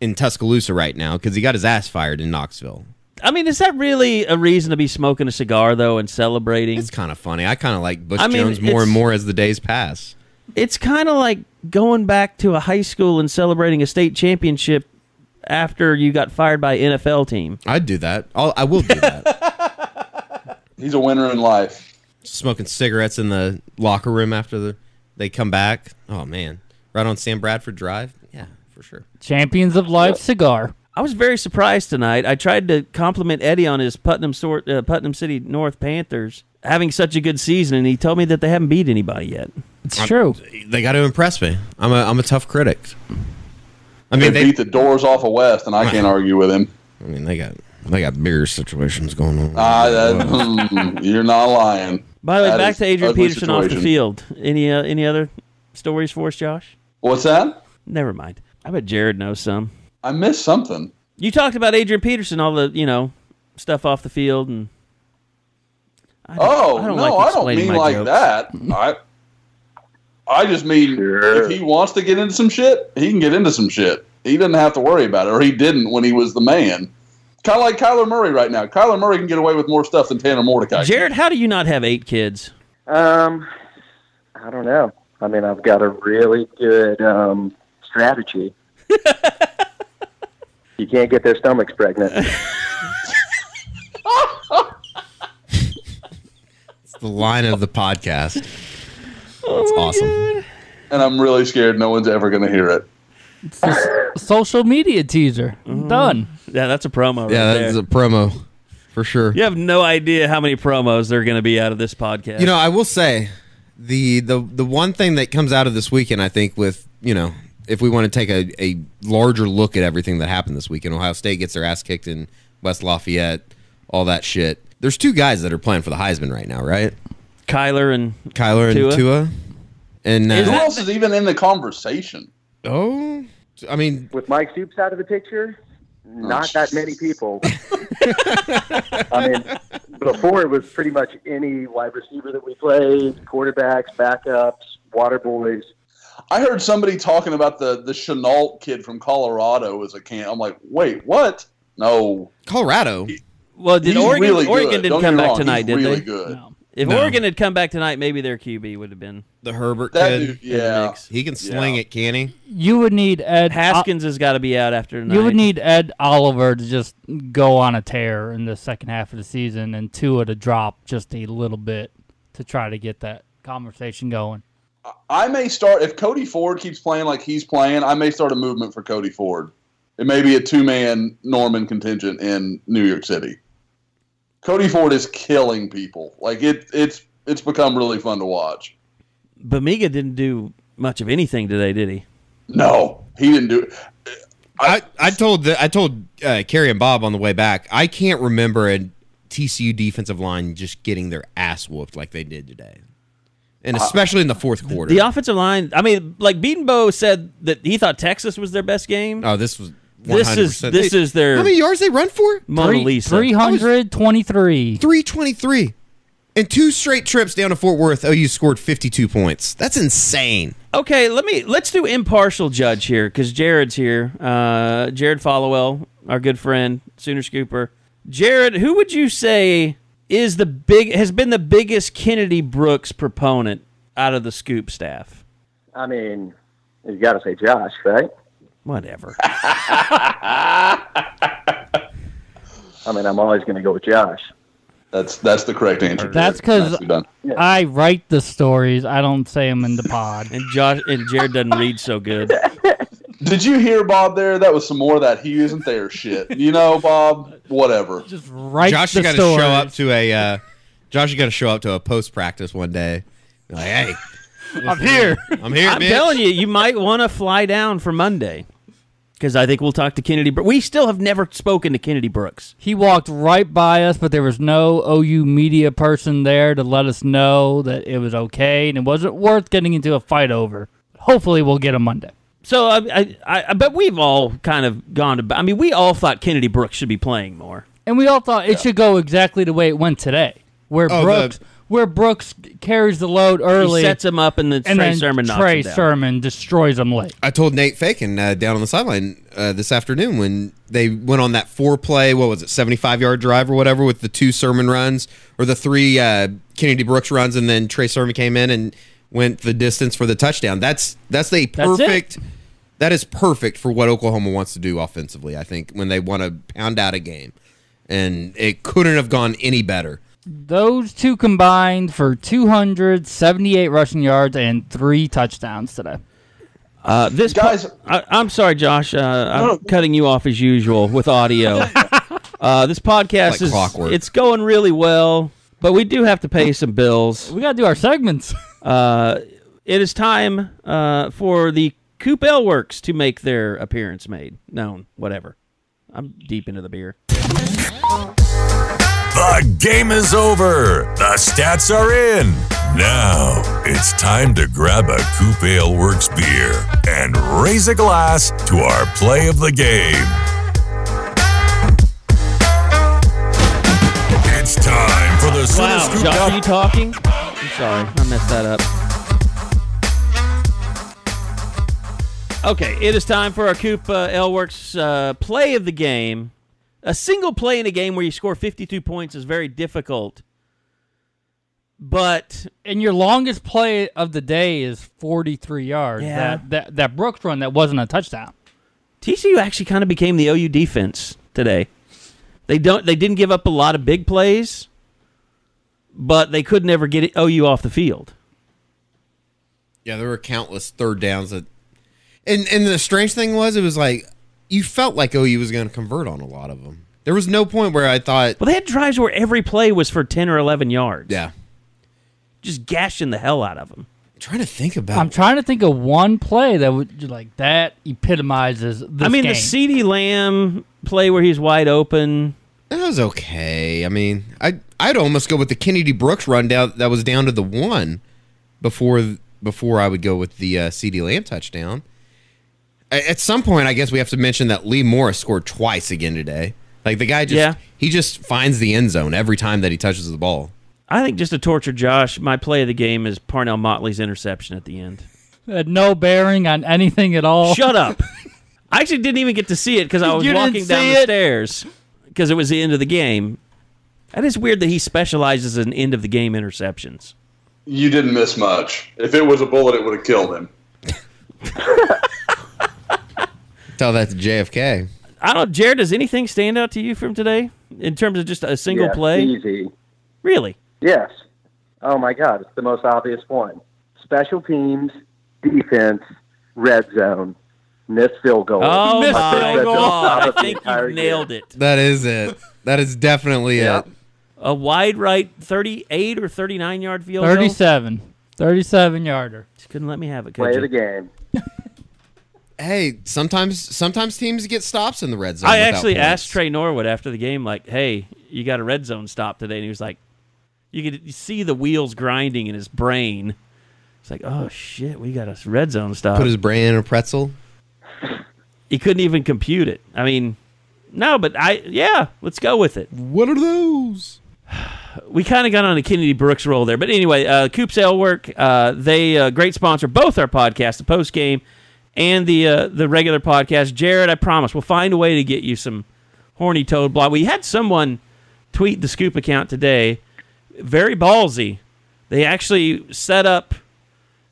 Speaker 10: Tuscaloosa right now because he got his ass fired in Knoxville.
Speaker 6: I mean, is that really a reason to be smoking a cigar, though, and celebrating?
Speaker 10: It's kind of funny. I kind of like Butch Jones more and more as the days pass.
Speaker 6: It's kind of like going back to a high school and celebrating a state championship after you got fired by an NFL team.
Speaker 10: I'd do that. I will do that.
Speaker 8: He's a winner in life.
Speaker 10: Smoking cigarettes in the locker room after they come back. Oh, man. Right on Sam Bradford Drive. Yeah, for sure.
Speaker 7: Champions of Life cigar.
Speaker 6: I was very surprised tonight. I tried to compliment Eddie on his Putnam City North Panthers having such a good season, and he told me that they haven't beat anybody yet.
Speaker 7: It's true.
Speaker 10: They got to impress me. I'm a tough critic.
Speaker 8: I mean, they beat the doors off of West, and I can't argue with him.
Speaker 10: I mean, they got bigger situations going on.
Speaker 8: You're not lying.
Speaker 6: By the way, back to Adrian Peterson off the field. Any other stories for us, Josh?
Speaker 8: What's that?
Speaker 6: Never mind. I bet Jared knows some.
Speaker 8: I missed something.
Speaker 6: You talked about Adrian Peterson, all the stuff off the field, and
Speaker 8: I don't mean like
Speaker 6: jokes.
Speaker 8: that. I just mean if he wants to get into some shit, he can get into some shit. He doesn't have to worry about it, or he didn't when he was the man. Kind of like Kyler Murray right now. Kyler Murray can get away with more stuff than Tanner Mordecai.
Speaker 6: Jared, how do you not have 8 kids?
Speaker 9: I don't know. I mean, I've got a really good strategy. You can't get their stomachs pregnant.
Speaker 10: It's the line of the podcast. That's awesome.
Speaker 8: God. And I'm really scared no one's ever going to hear it.
Speaker 7: It's a social media teaser. Done.
Speaker 6: Yeah, that's a promo.
Speaker 10: Yeah, that's a promo for sure.
Speaker 6: You have no idea how many promos there are going to be out of this podcast.
Speaker 10: You know, I will say the one thing that comes out of this weekend, I think, with if we want to take a larger look at everything that happened this weekend, Ohio State gets their ass kicked in West Lafayette, all that shit. There's 2 guys that are playing for the Heisman right now, right?
Speaker 6: Kyler and
Speaker 10: Tua. And
Speaker 8: who else is even in the conversation?
Speaker 10: Oh, I mean,
Speaker 9: with Mike Stoops out of the picture, not that many people. I mean, before it was pretty much any wide receiver that we played, quarterbacks, backups, water boys.
Speaker 8: I heard somebody talking about the Chenault kid from Colorado as a can. I'm like, wait, what? No,
Speaker 10: Colorado.
Speaker 6: Well, did Oregon?
Speaker 8: Really
Speaker 6: Oregon didn't come back tonight, did
Speaker 8: really
Speaker 6: they?
Speaker 8: Good.
Speaker 6: No. If Oregon had come back tonight, maybe their QB would have been
Speaker 10: the Herbert kid.
Speaker 8: Dude, yeah,
Speaker 10: he can sling it, can he?
Speaker 7: You would need Ed
Speaker 6: Haskins has got to be out after tonight.
Speaker 7: You would need Ed Oliver to just go on a tear in the second half of the season, and Tua to drop just a little bit to try to get that conversation going.
Speaker 8: I may start if Cody Ford keeps playing like he's playing. I may start a movement for Cody Ford. It may be a 2-man Norman contingent in New York City. Cody Ford is killing people. Like it's become really fun to watch.
Speaker 6: Bamiga didn't do much of anything today, did he?
Speaker 8: No, he didn't do it.
Speaker 10: I told Kerry and Bob on the way back, I can't remember a TCU defensive line just getting their ass whooped like they did today. And especially in the fourth quarter.
Speaker 6: The offensive line, I mean, like Beatonbow said that he thought Texas was their best game.
Speaker 10: Oh, this was 100%.
Speaker 6: This is their...
Speaker 10: How many yards they run for?
Speaker 6: Mona Lisa.
Speaker 7: 323.
Speaker 10: 323. In 2 straight trips down to Fort Worth, OU scored 52 points. That's insane.
Speaker 6: Okay, let's do impartial judge here because Jared's here. Jared Followill, our good friend, Sooner Scooper. Jared, who would you say has been the biggest Kennedy Brooks proponent out of the Scoop staff?
Speaker 9: I mean, you got to say Josh, right?
Speaker 6: Whatever.
Speaker 9: I mean, I'm always going to go with Josh.
Speaker 8: That's the correct answer.
Speaker 7: That's because I write the stories. I don't say them in the pod.
Speaker 6: And Jared doesn't read so good.
Speaker 8: Did you hear Bob there? That was some more of that he isn't there shit. You know, Bob, whatever.
Speaker 7: Just write
Speaker 10: Josh,
Speaker 7: the
Speaker 10: you got to
Speaker 7: stories.
Speaker 10: show up to a Josh, you got to show up to a post practice one day. Be like, hey,
Speaker 7: I'm here.
Speaker 10: I'm here,
Speaker 6: I'm
Speaker 10: bitch.
Speaker 6: telling you might want to fly down for Monday. Because I think we'll talk to Kennedy Brooks. We still have never spoken to Kennedy Brooks.
Speaker 7: He walked right by us, but there was no OU media person there to let us know that it was okay and it wasn't worth getting into a fight over. Hopefully we'll get him Monday.
Speaker 6: So, I bet we've all kind of gone to... I mean, we all thought Kennedy Brooks should be playing more.
Speaker 7: And we all thought it should go exactly the way it went today, where Brooks carries the load early.
Speaker 6: He sets him up, and then Trey Sermon knocks him down.
Speaker 7: Sermon destroys him late.
Speaker 10: I told Nate Fakin down on the sideline this afternoon when they went on that 4-play, 75-yard drive or whatever with the 2 Sermon runs, or the 3 Kennedy Brooks runs, and then Trey Sermon came in and went the distance for the touchdown. That is perfect for what Oklahoma wants to do offensively, I think, when they want to pound out a game. And it couldn't have gone any better.
Speaker 7: Those 2 combined for 278 rushing yards and 3 touchdowns today.
Speaker 6: I'm sorry, Josh. I'm cutting you off as usual with audio. This podcast is clockwork. It's going really well, but we do have to pay some bills.
Speaker 7: We got to do our segments.
Speaker 6: It is time for the Coop Ale Works to make their appearance known. Whatever. I'm deep into the beer.
Speaker 5: The game is over. The stats are in. Now it's time to grab a Coop Ale Works beer and raise a glass to our play of the game. It's time for the Sooner Scoop.
Speaker 6: Josh, are you talking? I'm sorry, I messed that up. Okay, it is time for our Coop Ale Works play of the game. A single play in a game where you score 52 points is very difficult. But
Speaker 7: and your longest play of the day is 43 yards.
Speaker 6: Yeah.
Speaker 7: That Brooks run that wasn't a touchdown.
Speaker 6: TCU actually kind of became the OU defense today. They didn't give up a lot of big plays, but they could never get OU off the field.
Speaker 10: Yeah, there were countless third downs that, and the strange thing was, it was like you felt like OU was going to convert on a lot of them. There was no point where I thought...
Speaker 6: Well, they had drives where every play was for 10 or 11 yards.
Speaker 10: Yeah.
Speaker 6: Just gashing the hell out of them.
Speaker 10: I'm trying to think about...
Speaker 7: I'm trying to think of one play that would that epitomizes this
Speaker 6: I mean,
Speaker 7: game.
Speaker 6: the CeeDee Lamb play where he's wide open...
Speaker 10: That was okay. I mean, I'd almost go with the Kennedy Brooks run down that was down to the 1 before I would go with the CeeDee Lamb touchdown. At some point, I guess we have to mention that Lee Morris scored twice again today. Like, the guy he just finds the end zone every time that he touches the ball.
Speaker 6: I think, just to torture Josh, my play of the game is Parnell Motley's interception at the end.
Speaker 7: It had no bearing on anything at all.
Speaker 6: Shut up. I actually didn't even get to see it because I was walking down the stairs because it was the end of the game. That is weird that he specializes in end-of-the-game interceptions.
Speaker 8: You didn't miss much. If it was a bullet, it would have killed him.
Speaker 10: Tell that to JFK.
Speaker 6: I don't. Jared, does anything stand out to you from today in terms of just a single play?
Speaker 9: Easy.
Speaker 6: Really?
Speaker 9: Yes. Oh my God, it's the most obvious one. Special teams, defense, red zone, missed field goal.
Speaker 6: Oh my
Speaker 9: God!
Speaker 6: I think you nailed it.
Speaker 10: That is it. That is definitely it.
Speaker 6: A wide right 38 or 39 yard field
Speaker 7: 37. 37-yarder.
Speaker 6: Just couldn't let me have it.
Speaker 9: Play of the game.
Speaker 10: Hey, sometimes teams get stops in the red zone.
Speaker 6: I actually asked Trey Norwood after the game, like, hey, you got a red zone stop today? And he was like, you could see the wheels grinding in his brain. It's like, oh, shit, we got a red zone stop.
Speaker 10: Put his brain in a pretzel.
Speaker 6: He couldn't even compute it. I mean, no, but let's go with it.
Speaker 10: What are those?
Speaker 6: We kind of got on a Kennedy Brooks roll there. But anyway, Coop Ale Works, they great sponsor, both our podcasts, the post game and the regular podcast. Jared, I promise, we'll find a way to get you some horny toad block. We had someone tweet the Scoop account today, very ballsy. They actually set up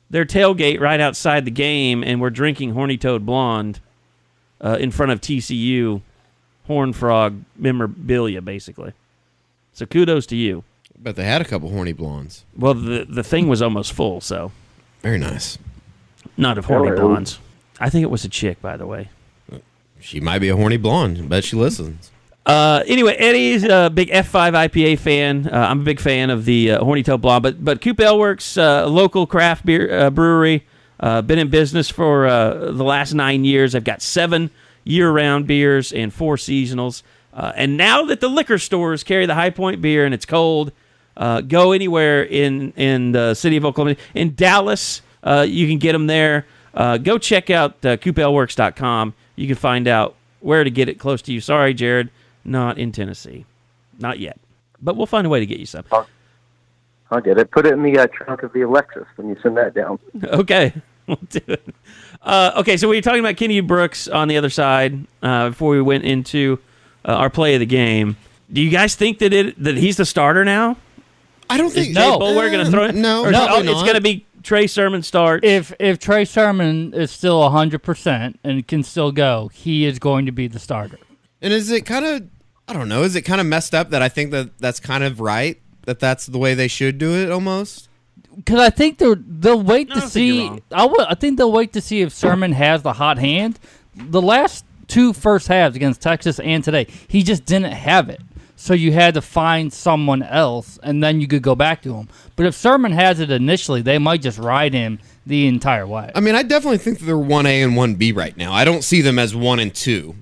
Speaker 6: their tailgate right outside the game, and we're drinking Horny Toad Blonde in front of TCU Horn Frog memorabilia, basically. So kudos to you.
Speaker 10: But they had a couple horny blondes.
Speaker 6: Well, the thing was almost full, so.
Speaker 10: Very nice.
Speaker 6: Not of horny blondes. I think it was a chick, by the way.
Speaker 10: She might be a horny blonde. I bet she listens.
Speaker 6: Anyway, Eddie's a big F5 IPA fan. I'm a big fan of the Horny Toad Blonde. But Coop Ale Works, a local craft beer brewery, been in business for the last 9 years. I've got 7 year-round beers and 4 seasonals. And now that the liquor stores carry the High Point beer and it's cold, go anywhere in the city of Oklahoma. In Dallas, you can get them there. Go check out CoopAleWorks.com. You can find out where to get it close to you. Sorry, Jared, not in Tennessee. Not yet. But we'll find a way to get you some.
Speaker 9: I'll get it. Put it in the trunk of the Lexus when you send that down.
Speaker 6: Okay. We'll do it. Okay, so we were talking about Kenny Brooks on the other side before we went into our play of the game. Do you guys think that he's the starter now?
Speaker 10: I don't think
Speaker 6: so. We're going to throw it?
Speaker 10: No,
Speaker 6: it's going to be Trey Sermon start.
Speaker 7: If Trey Sermon is still 100% and can still go, he is going to be the starter.
Speaker 10: And is it kind of, I don't know, is it kind of messed up that I think that's kind of right, that that's the way they should do it almost?
Speaker 7: Because I think they'll wait to see. I think they'll wait to see if Sermon has the hot hand. The last 2 first halves against Texas and today, he just didn't have it. So you had to find someone else, and then you could go back to him. But if Sermon has it initially, they might just ride him the entire way.
Speaker 10: I mean, I definitely think that they're 1A and 1B right now. I don't see them as 1 and 2.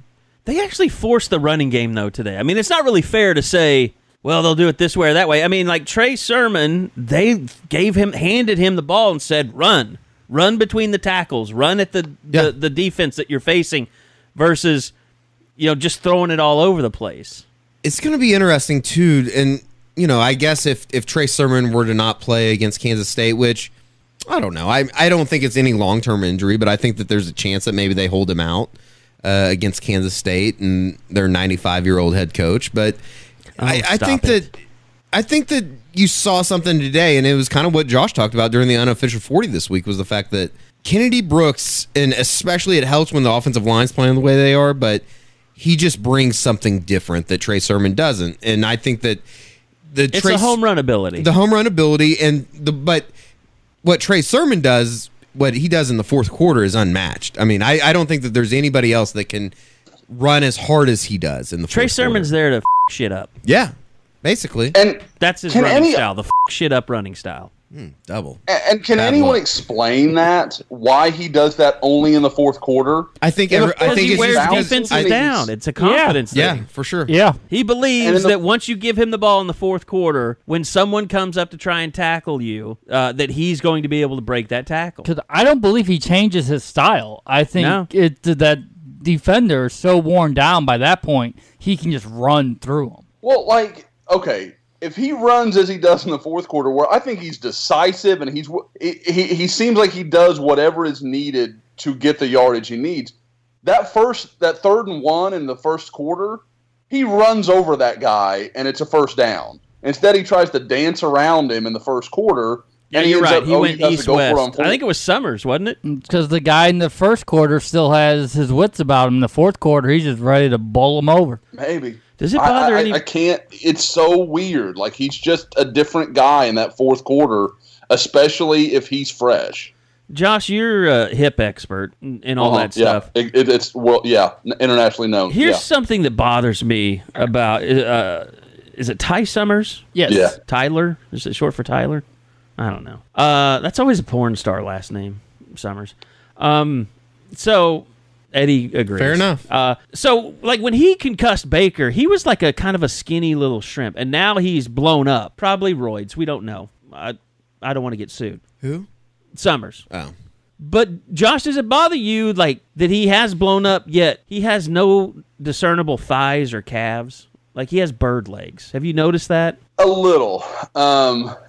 Speaker 6: They actually forced the running game, though, today. I mean, it's not really fair to say, well, they'll do it this way or that way. I mean, like Trey Sermon, they handed him the ball and said, run between the tackles, run at the defense that you're facing, versus just throwing it all over the place.
Speaker 10: It's going to be interesting too, and I guess if Trey Sermon were to not play against Kansas State, which I don't know, I don't think it's any long-term injury, but I think that there's a chance that maybe they hold him out against Kansas State and their 95-year-old head coach. But I think that you saw something today, and it was kind of what Josh talked about during the unofficial 40 this week, was the fact that Kennedy Brooks, and especially it helps when the offensive line's playing the way they are, but he just brings something different that Trey Sermon doesn't. And I think that
Speaker 6: it's the home run ability.
Speaker 10: The home run ability, but what Trey Sermon does, what he does in the fourth quarter is unmatched. I mean, I don't think that there's anybody else that can run as hard as he does in the fourth quarter.
Speaker 6: Trey Sermon's there to shit up.
Speaker 10: Yeah, basically.
Speaker 8: And
Speaker 6: that's his running style, the shit up running style.
Speaker 10: Double.
Speaker 8: And can anyone explain that? Why he does that only in the fourth quarter?
Speaker 10: I think
Speaker 6: he wears defenses down. It's a confidence thing.
Speaker 10: Yeah, for sure.
Speaker 7: Yeah.
Speaker 6: He believes that once you give him the ball in the fourth quarter, when someone comes up to try and tackle you, that he's going to be able to break that tackle.
Speaker 7: Because I don't believe he changes his style. I think that defender is so worn down by that point, he can just run through him.
Speaker 8: Well, okay. If he runs as he does in the fourth quarter, where I think he's decisive and he seems like he does whatever is needed to get the yardage he needs. That 3rd and 1 in the first quarter, he runs over that guy and it's a first down. Instead, he tries to dance around him in the first quarter.
Speaker 6: Yeah,
Speaker 8: and
Speaker 6: you're right. He went
Speaker 8: east-west.
Speaker 6: I think it was Summers, wasn't it?
Speaker 7: Because the guy in the first quarter still has his wits about him. In the fourth quarter, he's just ready to bowl him over.
Speaker 8: Maybe.
Speaker 6: Does it bother
Speaker 8: I can't. It's so weird. Like, he's just a different guy in that fourth quarter, especially if he's fresh.
Speaker 6: Josh, you're a hip expert and all that stuff.
Speaker 8: It's internationally known.
Speaker 6: Here's something that bothers me about. Is it Ty Summers?
Speaker 7: Yes.
Speaker 8: Yeah.
Speaker 6: Tyler? Is it short for Tyler? I don't know. That's always a porn star last name, Summers. So Eddie agrees.
Speaker 10: Fair enough.
Speaker 6: So when he concussed Baker, he was like a kind of a skinny little shrimp, and now he's blown up. Probably roids. We don't know. I don't want to get sued.
Speaker 10: Who?
Speaker 6: Summers.
Speaker 10: Oh.
Speaker 6: But Josh, does it bother you that he has blown up, yet he has no discernible thighs or calves? Like, he has bird legs. Have you noticed that?
Speaker 8: A little,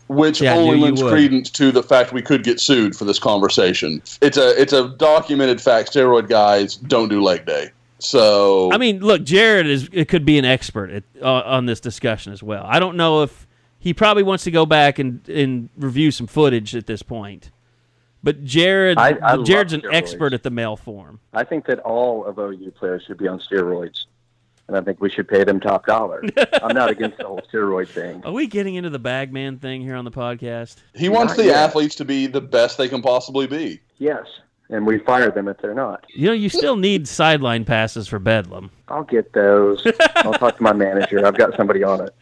Speaker 8: which only lends credence to the fact we could get sued for this conversation. It's a documented fact. Steroid guys don't do leg day. So
Speaker 6: I mean, look, Jared could be an expert on this discussion as well. I don't know if he probably wants to go back and review some footage at this point. But Jared's an expert at the male form.
Speaker 9: I think that all of OU players should be on steroids. and I think we should pay them top dollar. I'm not against the whole steroid thing.
Speaker 6: Are we getting into the bagman thing here on the podcast?
Speaker 8: He wants the athletes to be the best they can possibly be.
Speaker 9: Yes, and we fire them if they're not.
Speaker 6: You know, you still need sideline passes for Bedlam.
Speaker 9: I'll get those. I'll talk to my manager. I've got somebody on it.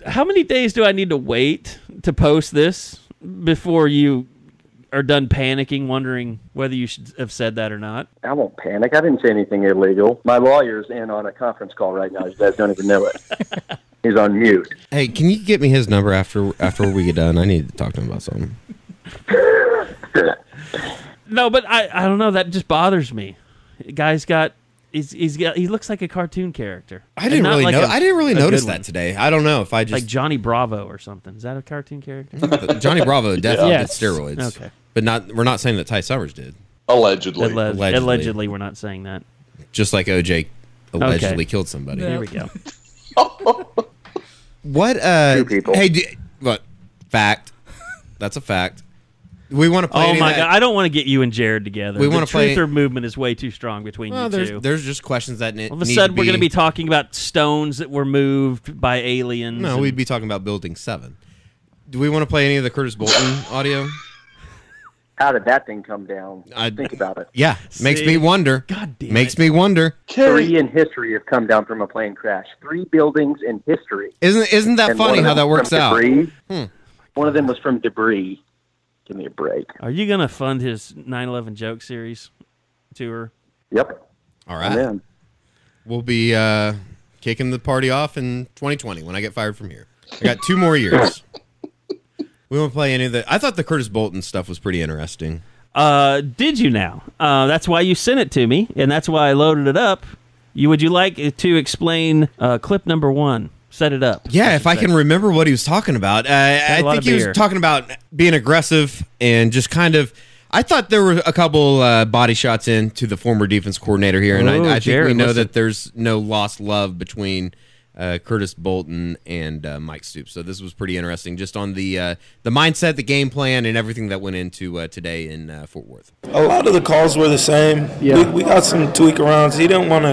Speaker 6: How many days do I need to wait to post this before you are done panicking, wondering whether you should have said that or not?
Speaker 9: I won't panic. I didn't say anything illegal. My lawyer's in on a conference call right now. You guys don't even know it. He's on mute.
Speaker 10: Hey, can you get me his number after we get done? I need to talk to him about something.
Speaker 6: No, but I don't know. That just bothers me. Guy's got he looks like a cartoon character.
Speaker 10: I didn't really notice that today. I don't know if I just
Speaker 6: like Johnny Bravo or something. Is that a cartoon character?
Speaker 10: Johnny Bravo definitely did steroids.
Speaker 6: Okay,
Speaker 10: but we're not saying that Ty Summers did.
Speaker 8: Allegedly.
Speaker 6: Allegedly, we're not saying that.
Speaker 10: Just like OJ allegedly killed somebody.
Speaker 6: There we go.
Speaker 10: What?
Speaker 9: Two people.
Speaker 10: Hey, what? Fact. That's a fact. We want to play.
Speaker 6: Oh my God! I don't want to get you and Jared together.
Speaker 10: We want to play.
Speaker 6: Truth or movement is way too strong between you two.
Speaker 10: There's just questions that
Speaker 6: all of a sudden we're going to be talking about stones that were moved by aliens.
Speaker 10: No, we'd be talking about Building 7. Do we want to play any of the Curtis Bolton audio?
Speaker 9: How did that thing come down? Think about it.
Speaker 10: Yeah, makes me wonder.
Speaker 6: God damn
Speaker 10: makes me wonder.
Speaker 9: 3 in history have come down from a plane crash. 3 buildings in history.
Speaker 10: Isn't that funny how that works out?
Speaker 9: One of them was from debris. Give me a break.
Speaker 6: Are you going to fund his 9/11 joke series tour?
Speaker 9: Yep.
Speaker 10: All right. We'll be kicking the party off in 2020 when I get fired from here. I got 2 more years. We won't play any of the. I thought the Curtis Bolton stuff was pretty interesting.
Speaker 6: Did you now? That's why you sent it to me, and that's why I loaded it up. Would you like to explain clip number 1? Set it up.
Speaker 10: Yeah, if I can remember what he was talking about. I think he was talking about being aggressive and just kind of. I thought there were a couple body shots into the former defense coordinator here, and I think we know that there's no lost love between Curtis Bolton and Mike Stoops. So this was pretty interesting, just on the mindset, the game plan, and everything that went into today in Fort Worth.
Speaker 13: A lot of the calls were the same. Yeah. We got some tweak arounds. He didn't want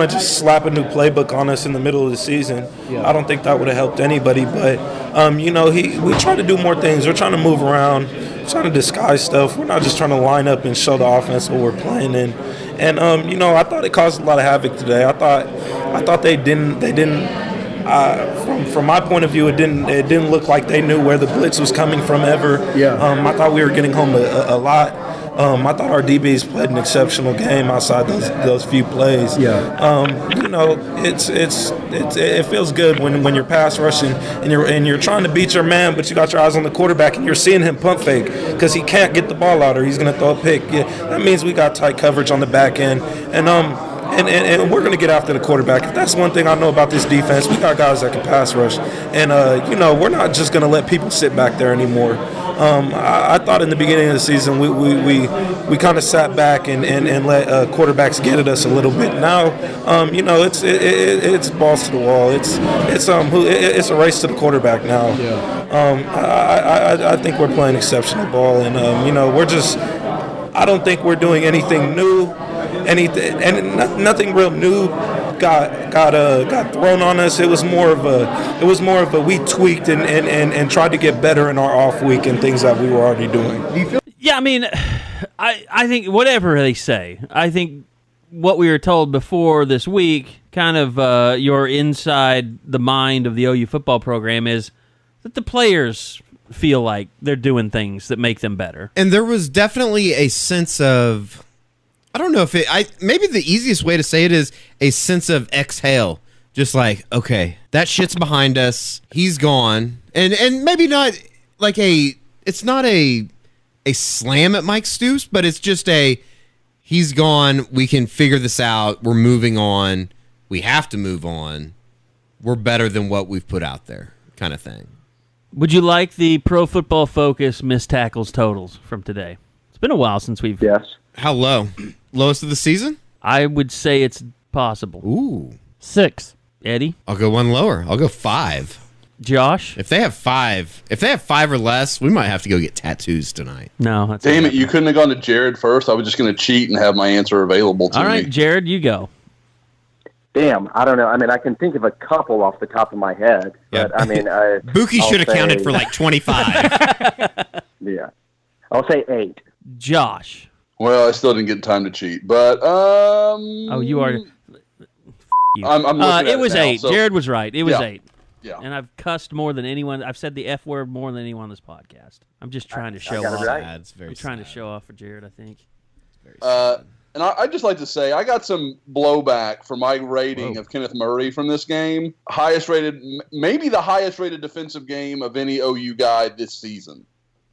Speaker 13: to just slap a new playbook on us in the middle of the season. Yeah. I don't think that would have helped anybody. But we try to do more things. We're trying to move around, trying to disguise stuff. We're not just trying to line up and show the offense what we're playing in. And I thought it caused a lot of havoc today. I thought they didn't. From my point of view, it didn't look like they knew where the blitz was coming from ever. Yeah. I thought we were getting home a lot. I thought our DBs played an exceptional game outside those few plays. Yeah. It feels good when you're pass rushing and you're trying to beat your man, but you got your eyes on the quarterback and you're seeing him pump fake because he can't get the ball out or he's going to throw a pick. Yeah, that means we got tight coverage on the back end, and we're going to get after the quarterback. If that's one thing I know about this defense, we got guys that can pass rush, and we're not just going to let people sit back there anymore. I thought in the beginning of the season we kind of sat back and let quarterbacks get at us a little bit. Now, it's balls to the wall. It's a race to the quarterback now. Yeah. I think we're playing exceptional ball, and I don't think we're doing anything new. Nothing real new got thrown on us. It was more of a we tweaked and tried to get better in our off week and things that we were already doing.
Speaker 6: Yeah, I mean, I think whatever they say, I think what we were told before this week, kind of your inside the mind of the OU football program, is that the players feel like they're doing things that make them better.
Speaker 10: And there was definitely a sense of, I don't know if maybe the easiest way to say it is a sense of exhale. Just like, okay, that shit's behind us. He's gone. And maybe not like it's not a slam at Mike Stoops, but it's just he's gone. We can figure this out. We're moving on. We have to move on. We're better than what we've put out there kind of thing.
Speaker 6: Would you like the Pro Football Focus missed tackles totals from today? It's been a while since we've...
Speaker 9: Yes.
Speaker 10: How low? Lowest of the season?
Speaker 6: I would say it's possible.
Speaker 10: Ooh.
Speaker 7: 6.
Speaker 6: Eddie?
Speaker 10: I'll go one lower. I'll go 5.
Speaker 6: Josh?
Speaker 10: If they have 5 or less, we might have to go get tattoos tonight.
Speaker 6: No. That's
Speaker 8: Damn it, you couldn't have gone to Jared first. I was just going to cheat and have my answer available to me.
Speaker 6: All right, Jared, you go.
Speaker 9: Damn, I don't know. I mean, I can think of a couple off the top of my head, but I mean,
Speaker 10: Buki should have counted for like 25.
Speaker 9: Yeah, I'll say 8.
Speaker 6: Josh.
Speaker 8: Well, I still didn't get time to cheat, but
Speaker 6: Oh, you are.
Speaker 8: You. I'm looking at
Speaker 6: it was
Speaker 8: now,
Speaker 6: 8.
Speaker 8: so-
Speaker 6: Jared was right. It was
Speaker 8: Yeah.
Speaker 6: 8.
Speaker 8: Yeah.
Speaker 6: And I've cussed more than anyone. I've said the F word more than anyone on this podcast. I'm just trying to show
Speaker 9: got it
Speaker 6: off.
Speaker 9: right.
Speaker 10: That's very
Speaker 6: I'm trying to show off for Jared, I think.
Speaker 8: And I'd just like to say I got some blowback for my rating of Kenneth Murray from this game. Highest rated, maybe the highest rated defensive game of any OU guy this season,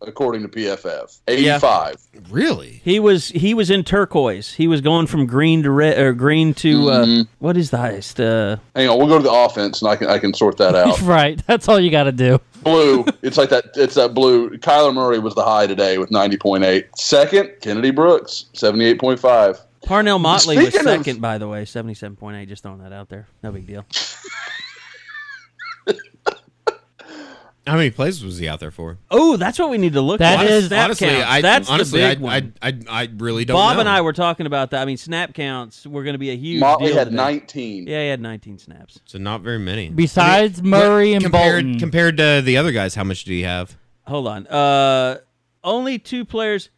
Speaker 8: according to PFF. 85.
Speaker 10: Really?
Speaker 6: He was in turquoise. He was going from green to red, or green to what is the highest?
Speaker 8: Hang on, we'll go to the offense and I can sort that out.
Speaker 7: Right. That's all you got to do.
Speaker 8: Blue. It's like that. It's that blue. Kyler Murray was the high today with 90.8. Second, Kennedy Brooks, 78.5.
Speaker 6: Parnell Motley was
Speaker 8: Speaking of-
Speaker 6: second, by the way, 77.8. Just throwing that out there. No big deal.
Speaker 10: How many plays was he out there for?
Speaker 6: Oh, that's what we need to look
Speaker 7: That
Speaker 6: at.
Speaker 7: is-
Speaker 6: snap
Speaker 10: Honestly,
Speaker 6: counts. That's
Speaker 10: honestly,
Speaker 6: the big one.
Speaker 10: I really don't
Speaker 6: Bob
Speaker 10: know.
Speaker 6: and I were talking about that. I mean, snap counts were going to be a huge
Speaker 8: Motley
Speaker 6: deal
Speaker 8: had
Speaker 6: today.
Speaker 8: 19.
Speaker 6: Yeah, he had 19 snaps.
Speaker 10: So not very many.
Speaker 7: Besides Murray and Bolton.
Speaker 10: Compared to the other guys, how much did he have?
Speaker 6: Hold on. Only 2 players.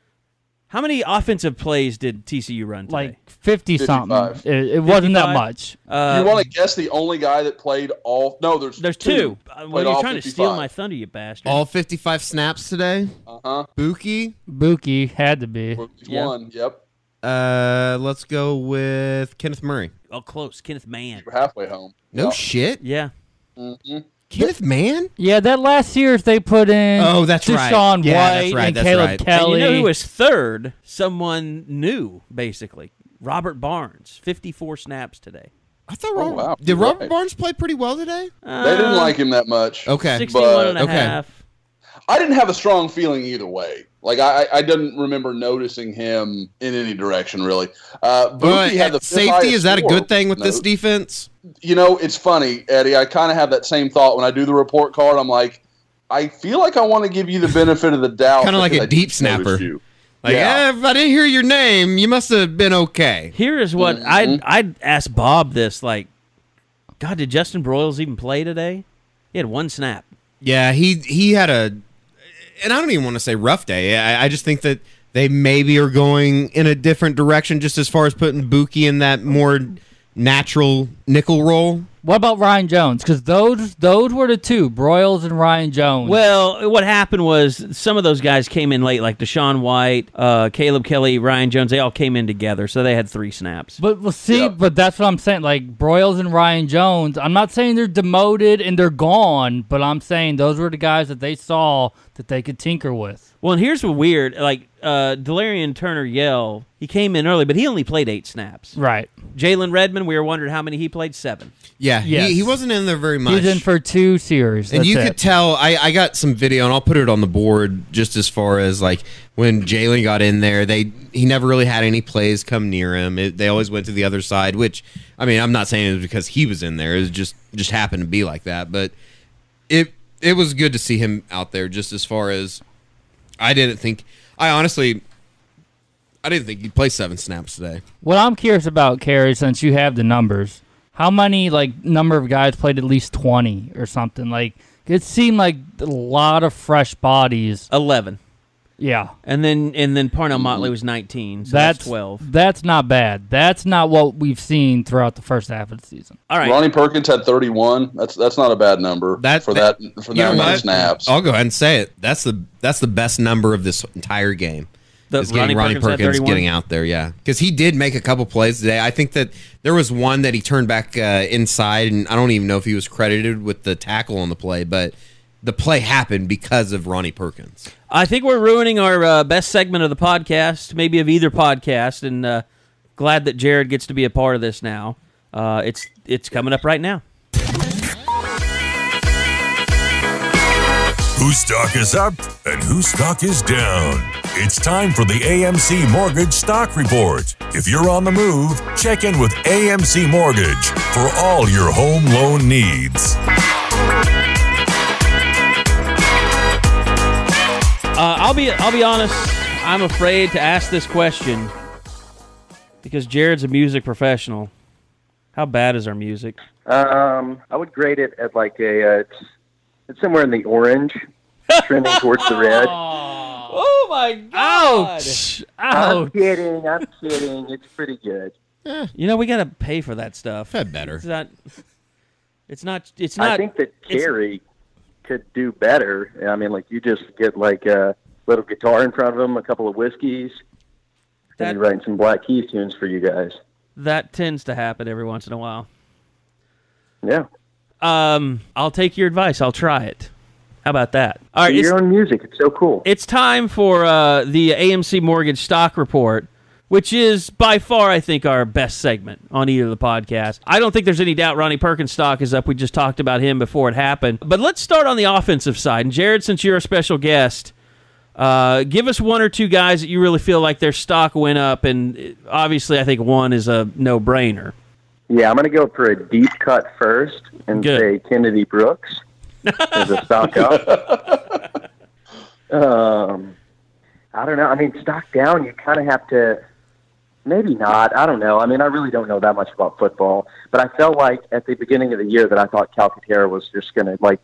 Speaker 6: How many offensive plays did TCU run today?
Speaker 7: Like 50-something.
Speaker 8: 55.
Speaker 7: It wasn't that
Speaker 6: 55?
Speaker 7: much.
Speaker 8: You want to guess the only guy that played all? No, there's
Speaker 6: 2.
Speaker 8: Played
Speaker 6: Well, you're
Speaker 8: all
Speaker 6: trying to
Speaker 8: 55.
Speaker 6: steal my thunder, you bastard.
Speaker 10: All 55 snaps today?
Speaker 8: Uh-huh.
Speaker 10: Buki
Speaker 7: had to be.
Speaker 8: One. Yep.
Speaker 10: Let's go with Kenneth Murray.
Speaker 6: Oh, close. Kenneth Mann.
Speaker 8: We're halfway home.
Speaker 10: No
Speaker 8: Yep.
Speaker 10: shit.
Speaker 6: Yeah.
Speaker 8: Mm-hmm.
Speaker 10: Kenneth Mann?
Speaker 7: Yeah, that last year they put in
Speaker 10: Oh, that's right.
Speaker 7: Deshaun
Speaker 10: Yeah, that's
Speaker 7: White
Speaker 10: right,
Speaker 7: and
Speaker 10: that's
Speaker 7: Caleb
Speaker 10: right.
Speaker 7: Kelly.
Speaker 6: And you know who was third? Someone new, basically. Robert Barnes, 54 snaps today.
Speaker 10: I thought
Speaker 8: Oh, wow.
Speaker 10: Did
Speaker 8: You're
Speaker 10: Robert
Speaker 8: right.
Speaker 10: Barnes play pretty well today?
Speaker 8: They didn't like him that much.
Speaker 10: Okay.
Speaker 6: 61 and a
Speaker 10: okay.
Speaker 6: half.
Speaker 8: I didn't have a strong feeling either way. Like I didn't remember noticing him in any direction really. Buki had the fifth
Speaker 10: safety,
Speaker 8: highest
Speaker 10: is that a
Speaker 8: score.
Speaker 10: good thing with this
Speaker 8: No.
Speaker 10: defense?
Speaker 8: You know, it's funny, Eddie. I kind of have that same thought when I do the report card. I'm like, I feel like I want to give you the benefit of the doubt.
Speaker 10: Kind of like
Speaker 8: because
Speaker 10: a
Speaker 8: I
Speaker 10: deep
Speaker 8: didn't notice
Speaker 10: snapper.
Speaker 8: you.
Speaker 10: Like, if I didn't hear your name, you must have been okay.
Speaker 6: Here is what I'd ask Bob this, like, God, did Justin Broyles even play today? He had 1 snap.
Speaker 10: Yeah, he had a, and I don't even want to say rough day. I just think that they maybe are going in a different direction just as far as putting Buki in that more natural nickel role.
Speaker 7: What about Ryan Jones? Because those were the 2, Broyles and Ryan Jones.
Speaker 6: Well, what happened was some of those guys came in late, like Deshaun White, Caleb Kelly, Ryan Jones. They all came in together, so they had 3 snaps.
Speaker 7: But but that's what I'm saying. Like Broyles and Ryan Jones, I'm not saying they're demoted and they're gone, but I'm saying those were the guys that they saw that they could tinker with.
Speaker 6: Well, and here's what weird. Like, Delarian Turner-Yell, he came in early, but he only played 8 snaps.
Speaker 7: Right.
Speaker 6: Jalen Redmond, we were wondering how many he played. 7.
Speaker 10: Yeah,
Speaker 7: Yes.
Speaker 10: he wasn't in there very much.
Speaker 7: He's in for 2 series.
Speaker 10: And
Speaker 7: That's
Speaker 10: you
Speaker 7: it.
Speaker 10: could tell, I got some video, and I'll put it on the board just as far as, like, when Jalen got in there, he never really had any plays come near him. They always went to the other side, which, I mean, I'm not saying it was because he was in there. It just happened to be like that. But it was good to see him out there just as far as I didn't think he'd play 7 snaps today.
Speaker 7: What I'm curious about, Carrie, since you have the numbers, how many number of guys played at least 20 or something? Like it seemed like a lot of fresh bodies.
Speaker 6: 11.
Speaker 7: Yeah.
Speaker 6: And then Parnell Motley was 19, so that's 12.
Speaker 7: That's not bad. That's not what we've seen throughout the first half of the season.
Speaker 6: All right.
Speaker 8: Ronnie Perkins had 31. That's not a bad number for that many snaps.
Speaker 10: I'll go ahead and say it. That's the best number of this entire game. Is
Speaker 6: Ronnie
Speaker 10: getting Ronnie
Speaker 6: Perkins
Speaker 10: Perkins getting out there, yeah. Because he did make a couple plays today. I think that there was one that he turned back inside, and I don't even know if he was credited with the tackle on the play, but the play happened because of Ronnie Perkins.
Speaker 6: I think we're ruining our best segment of the podcast, maybe of either podcast, and glad that Jared gets to be a part of this now. It's coming up right now.
Speaker 5: Whose stock is up and whose stock is down? It's time for the AMC Mortgage Stock Report. If you're on the move, check in with AMC Mortgage for all your home loan needs.
Speaker 6: I'll be honest. I'm afraid to ask this question because Jared's a music professional. How bad is our music?
Speaker 9: I would grade it at like it's somewhere in the orange, trending towards the red.
Speaker 6: Oh my God! Ouch!
Speaker 9: I'm kidding. It's pretty good.
Speaker 6: You know, we got to pay for that stuff.
Speaker 10: Had better.
Speaker 6: It's not.
Speaker 9: I think that Carrie could do better. I mean, like you just get like a little guitar in front of him, a couple of whiskeys, and he's writing some Black Keys tunes for you guys.
Speaker 6: That tends to happen every once in a while.
Speaker 9: Yeah.
Speaker 6: I'll take your advice. I'll try it. How about that? All right,
Speaker 9: your own music. It's so cool.
Speaker 6: It's time for the AMC Mortgage Stock Report, which is by far, I think, our best segment on either of the podcasts. I don't think there's any doubt Ronnie Perkins' stock is up. We just talked about him before it happened. But let's start on the offensive side. And Jared, since you're a special guest, give us one or two guys that you really feel like their stock went up. And obviously, I think one is a no-brainer.
Speaker 9: Yeah, I'm going to go for a deep cut first and say Kennedy Brooks as a stock up. I don't know. I mean, stock down, you kind of have to, maybe not. I don't know. I mean, I really don't know that much about football. But I felt like at the beginning of the year that I thought Calcaterra was just going to, like,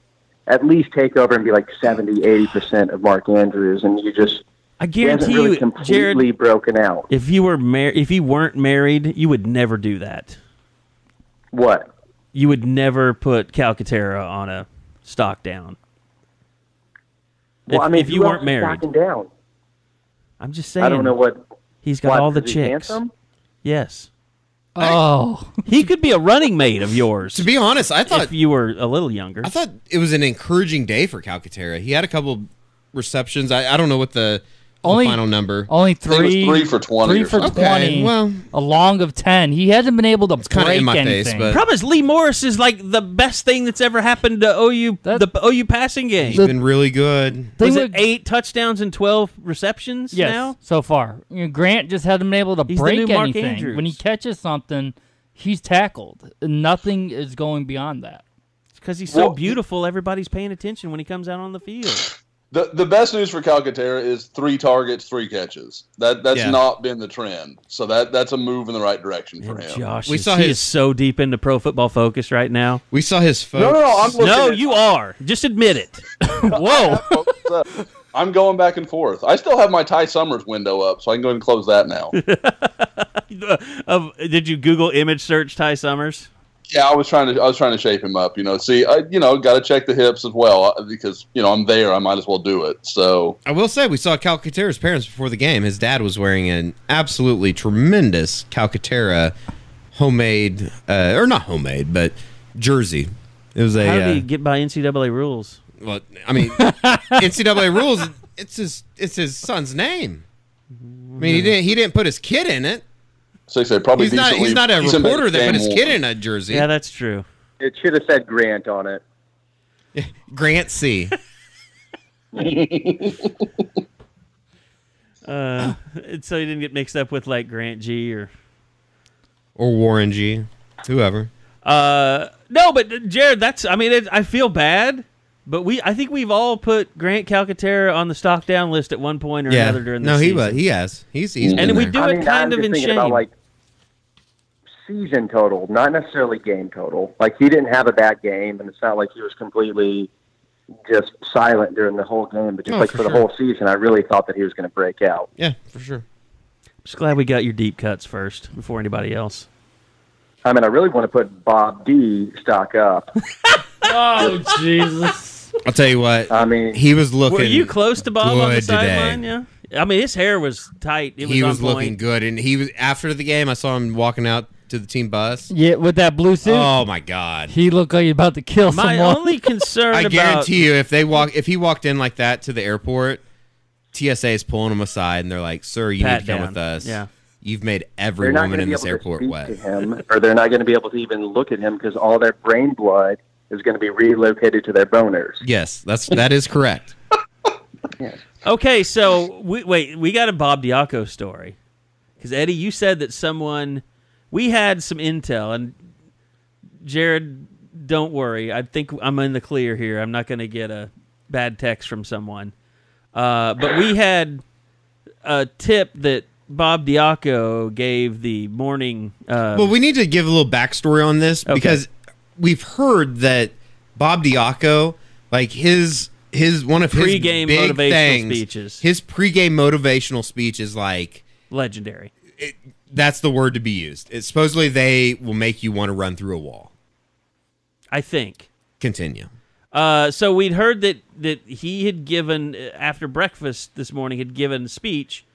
Speaker 9: at least take over and be like 70, 80% of Mark Andrews. And
Speaker 6: I guarantee
Speaker 9: he hasn't really
Speaker 6: you,
Speaker 9: completely
Speaker 6: Jared,
Speaker 9: broken out.
Speaker 6: If you weren't married, you would never do that.
Speaker 9: What?
Speaker 6: You would never put Calcaterra on a stock down.
Speaker 9: Well, I mean,
Speaker 6: if you weren't married.
Speaker 9: Stocking down?
Speaker 6: I'm just saying.
Speaker 9: I don't know what.
Speaker 6: He's got all the
Speaker 9: is he
Speaker 6: chicks.
Speaker 9: handsome?
Speaker 6: Yes.
Speaker 7: Oh.
Speaker 6: He could be a running mate of yours.
Speaker 10: To be honest, I thought...
Speaker 6: if you were a little younger.
Speaker 10: I thought it was an encouraging day for Calcaterra. He had a couple receptions. I don't know what the final number.
Speaker 7: Only three.
Speaker 8: 3 for 20.
Speaker 7: 3 for 20.
Speaker 10: Okay, well,
Speaker 7: a long of 10. He hasn't been able to break
Speaker 10: in my
Speaker 7: anything.
Speaker 10: face, but
Speaker 6: Problem is, Lee Morris is like the best thing that's ever happened to OU, the OU passing game.
Speaker 10: he's been really good.
Speaker 6: Was it 8 touchdowns and 12 receptions now?
Speaker 7: So far. You know, Grant just hasn't been able to
Speaker 6: He's the
Speaker 7: break
Speaker 6: new Mark
Speaker 7: anything.
Speaker 6: Andrews.
Speaker 7: When he catches something, he's tackled. Nothing is going beyond that.
Speaker 6: It's because he's so beautiful, everybody's paying attention when he comes out on the field.
Speaker 8: The best news for Calcaterra is 3 targets, 3 catches. That's not been the trend. So that's a move in the right direction for him.
Speaker 6: Josh, he is so deep into Pro Football Focus right now.
Speaker 10: We saw his folks.
Speaker 8: No,
Speaker 6: you are. Just admit it. Whoa.
Speaker 8: I'm going back and forth. I still have my Ty Summers window up, so I can go ahead and close that now.
Speaker 6: Did you Google image search Ty Summers?
Speaker 8: Yeah, I was trying to shape him up. See, I got to check the hips as well because I'm there. I might as well do it. So
Speaker 10: I will say we saw Calcaterra's parents before the game. His dad was wearing an absolutely tremendous Calcaterra homemade, or not homemade, but jersey. It was
Speaker 6: How did he get by NCAA rules?
Speaker 10: Well, I mean, NCAA rules. It's his son's name. I mean, he didn't put his kid in it.
Speaker 8: So he said probably
Speaker 10: he's not a reporter that put his kid in a jersey.
Speaker 6: Yeah, that's true.
Speaker 9: It should have said Grant on it.
Speaker 10: Grant C.
Speaker 6: So he didn't get mixed up with like Grant G or
Speaker 10: Warren G, whoever.
Speaker 6: No, but Jared, I feel bad, but I think we've all put Grant Calcaterra on the stock down list at one point or another during the season.
Speaker 10: He has. He's
Speaker 6: and we do
Speaker 9: I
Speaker 6: it
Speaker 9: mean,
Speaker 6: kind
Speaker 9: I'm
Speaker 6: of
Speaker 9: just
Speaker 6: in
Speaker 9: thinking
Speaker 6: shame.
Speaker 9: about, like, season total, not necessarily game total. Like, he didn't have a bad game, and it's not like he was completely just silent during the whole game. But just for the whole season, I really thought that he was going to break out.
Speaker 10: Yeah, for sure.
Speaker 6: Just glad we got your deep cuts first before anybody else.
Speaker 9: I mean, I really want to put Bob D stock up.
Speaker 7: Oh, Jesus.
Speaker 10: I'll tell you what.
Speaker 9: I mean,
Speaker 10: he was looking.
Speaker 6: Were you close to Bob on the
Speaker 10: good
Speaker 6: sideline?
Speaker 10: today.
Speaker 6: Yeah. I mean, his hair was tight. He
Speaker 10: was looking good, and he was after the game. I saw him walking out to the team bus.
Speaker 7: Yeah, with that blue suit.
Speaker 10: Oh my God,
Speaker 7: he looked like he was about to kill someone.
Speaker 6: My only concern
Speaker 10: I guarantee you, if he walked in like that to the airport, TSA is pulling him aside, and they're like, "Sir, you need to come with us.
Speaker 6: Yeah.
Speaker 10: You've made every woman in this airport wet."
Speaker 9: To him, or they're not going to be able to even look at him because all their brain blood is going to be relocated to their boners.
Speaker 10: Yes, that is correct.
Speaker 9: Yeah.
Speaker 6: Okay, so we got a Bob Diaco story. Because, Eddie, you said that we had some intel, and Jared, don't worry. I think I'm in the clear here. I'm not going to get a bad text from someone. But we had a tip that Bob Diaco gave the morning.
Speaker 10: Well, we need to give a little backstory on this because we've heard that Bob Diaco, like his one of his
Speaker 6: pregame
Speaker 10: big
Speaker 6: motivational
Speaker 10: things,
Speaker 6: speeches.
Speaker 10: his pregame motivational speech is like
Speaker 6: legendary.
Speaker 10: That's the word to be used. Supposedly they will make you want to run through a wall.
Speaker 6: I think.
Speaker 10: Continue.
Speaker 6: So we'd heard that he had given, after breakfast this morning, had given a speech,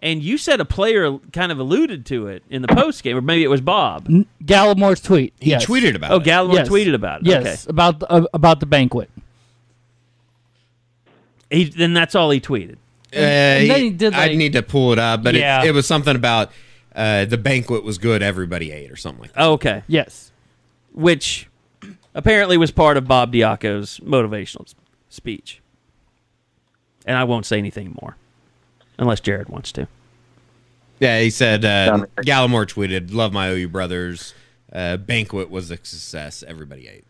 Speaker 6: and you said a player kind of alluded to it in the postgame, or maybe it was Bob.
Speaker 7: Gallamore's tweet.
Speaker 10: He tweeted about it.
Speaker 6: Oh, Gallimore tweeted about it.
Speaker 7: Yes,
Speaker 6: okay.
Speaker 7: about the banquet.
Speaker 6: Then that's all he tweeted.
Speaker 7: And then he did,
Speaker 10: I'd need to pull it up, but
Speaker 7: Yeah.
Speaker 10: it was something about the banquet was good, everybody ate, or something like that.
Speaker 6: Oh, okay.
Speaker 7: Yes.
Speaker 6: Which apparently was part of Bob Diaco's motivational speech. And I won't say anything more, unless Jared wants to.
Speaker 10: Yeah, he said, Gallimore tweeted, "Love my OU brothers. Banquet was a success. Everybody ate."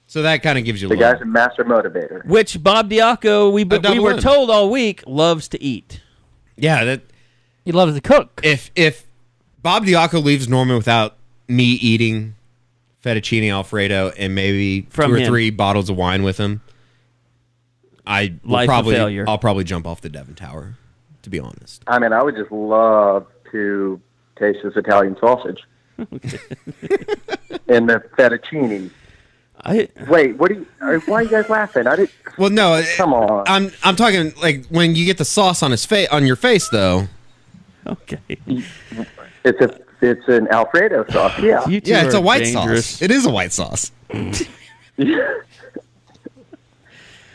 Speaker 10: So that kind of gives you
Speaker 9: The guy's a master motivator.
Speaker 6: Which Bob Diaco, we were told all week, loves to eat.
Speaker 10: Yeah,
Speaker 7: he loves to cook.
Speaker 10: If Bob Diaco leaves Norman without me eating fettuccine Alfredo and maybe
Speaker 6: From
Speaker 10: 2 or
Speaker 6: him.
Speaker 10: 3 bottles of wine with him,
Speaker 6: Life of failure.
Speaker 10: I'll probably jump off the Devon Tower, to be honest.
Speaker 9: I mean, I would just love to taste this Italian sausage and the fettuccine. Wait, why are you guys laughing?
Speaker 10: Well, no,
Speaker 9: come on.
Speaker 10: I'm talking like when you get the sauce on on your face, though.
Speaker 6: Okay.
Speaker 9: It's an Alfredo sauce. Yeah.
Speaker 10: Yeah, it's a white sauce. It is a white sauce.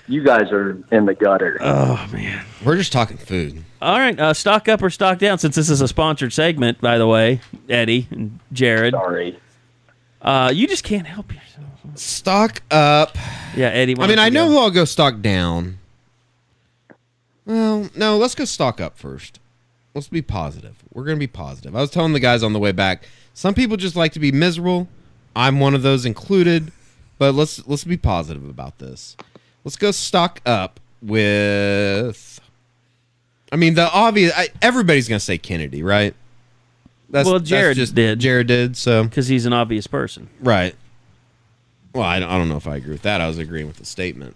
Speaker 9: You guys are in the gutter.
Speaker 6: Oh, man.
Speaker 10: We're just talking food.
Speaker 6: All right, stock up or stock down, since this is a sponsored segment, by the way, Eddie and Jared.
Speaker 9: Sorry.
Speaker 6: You just can't help yourself.
Speaker 10: Stock up.
Speaker 6: Yeah, Eddie.
Speaker 10: I mean, I know who I'll go stock down. Well, no, let's go stock up first. Let's be positive. We're going to be positive. I was telling the guys on the way back, some people just like to be miserable. I'm one of those included. But let's be positive about this. Let's go stock up with... I mean, the obvious... everybody's going to say Kennedy, right?
Speaker 6: Jared did.
Speaker 10: Jared did, so...
Speaker 6: Because he's an obvious person.
Speaker 10: Right. Well, I don't know if I agree with that. I was agreeing with the statement.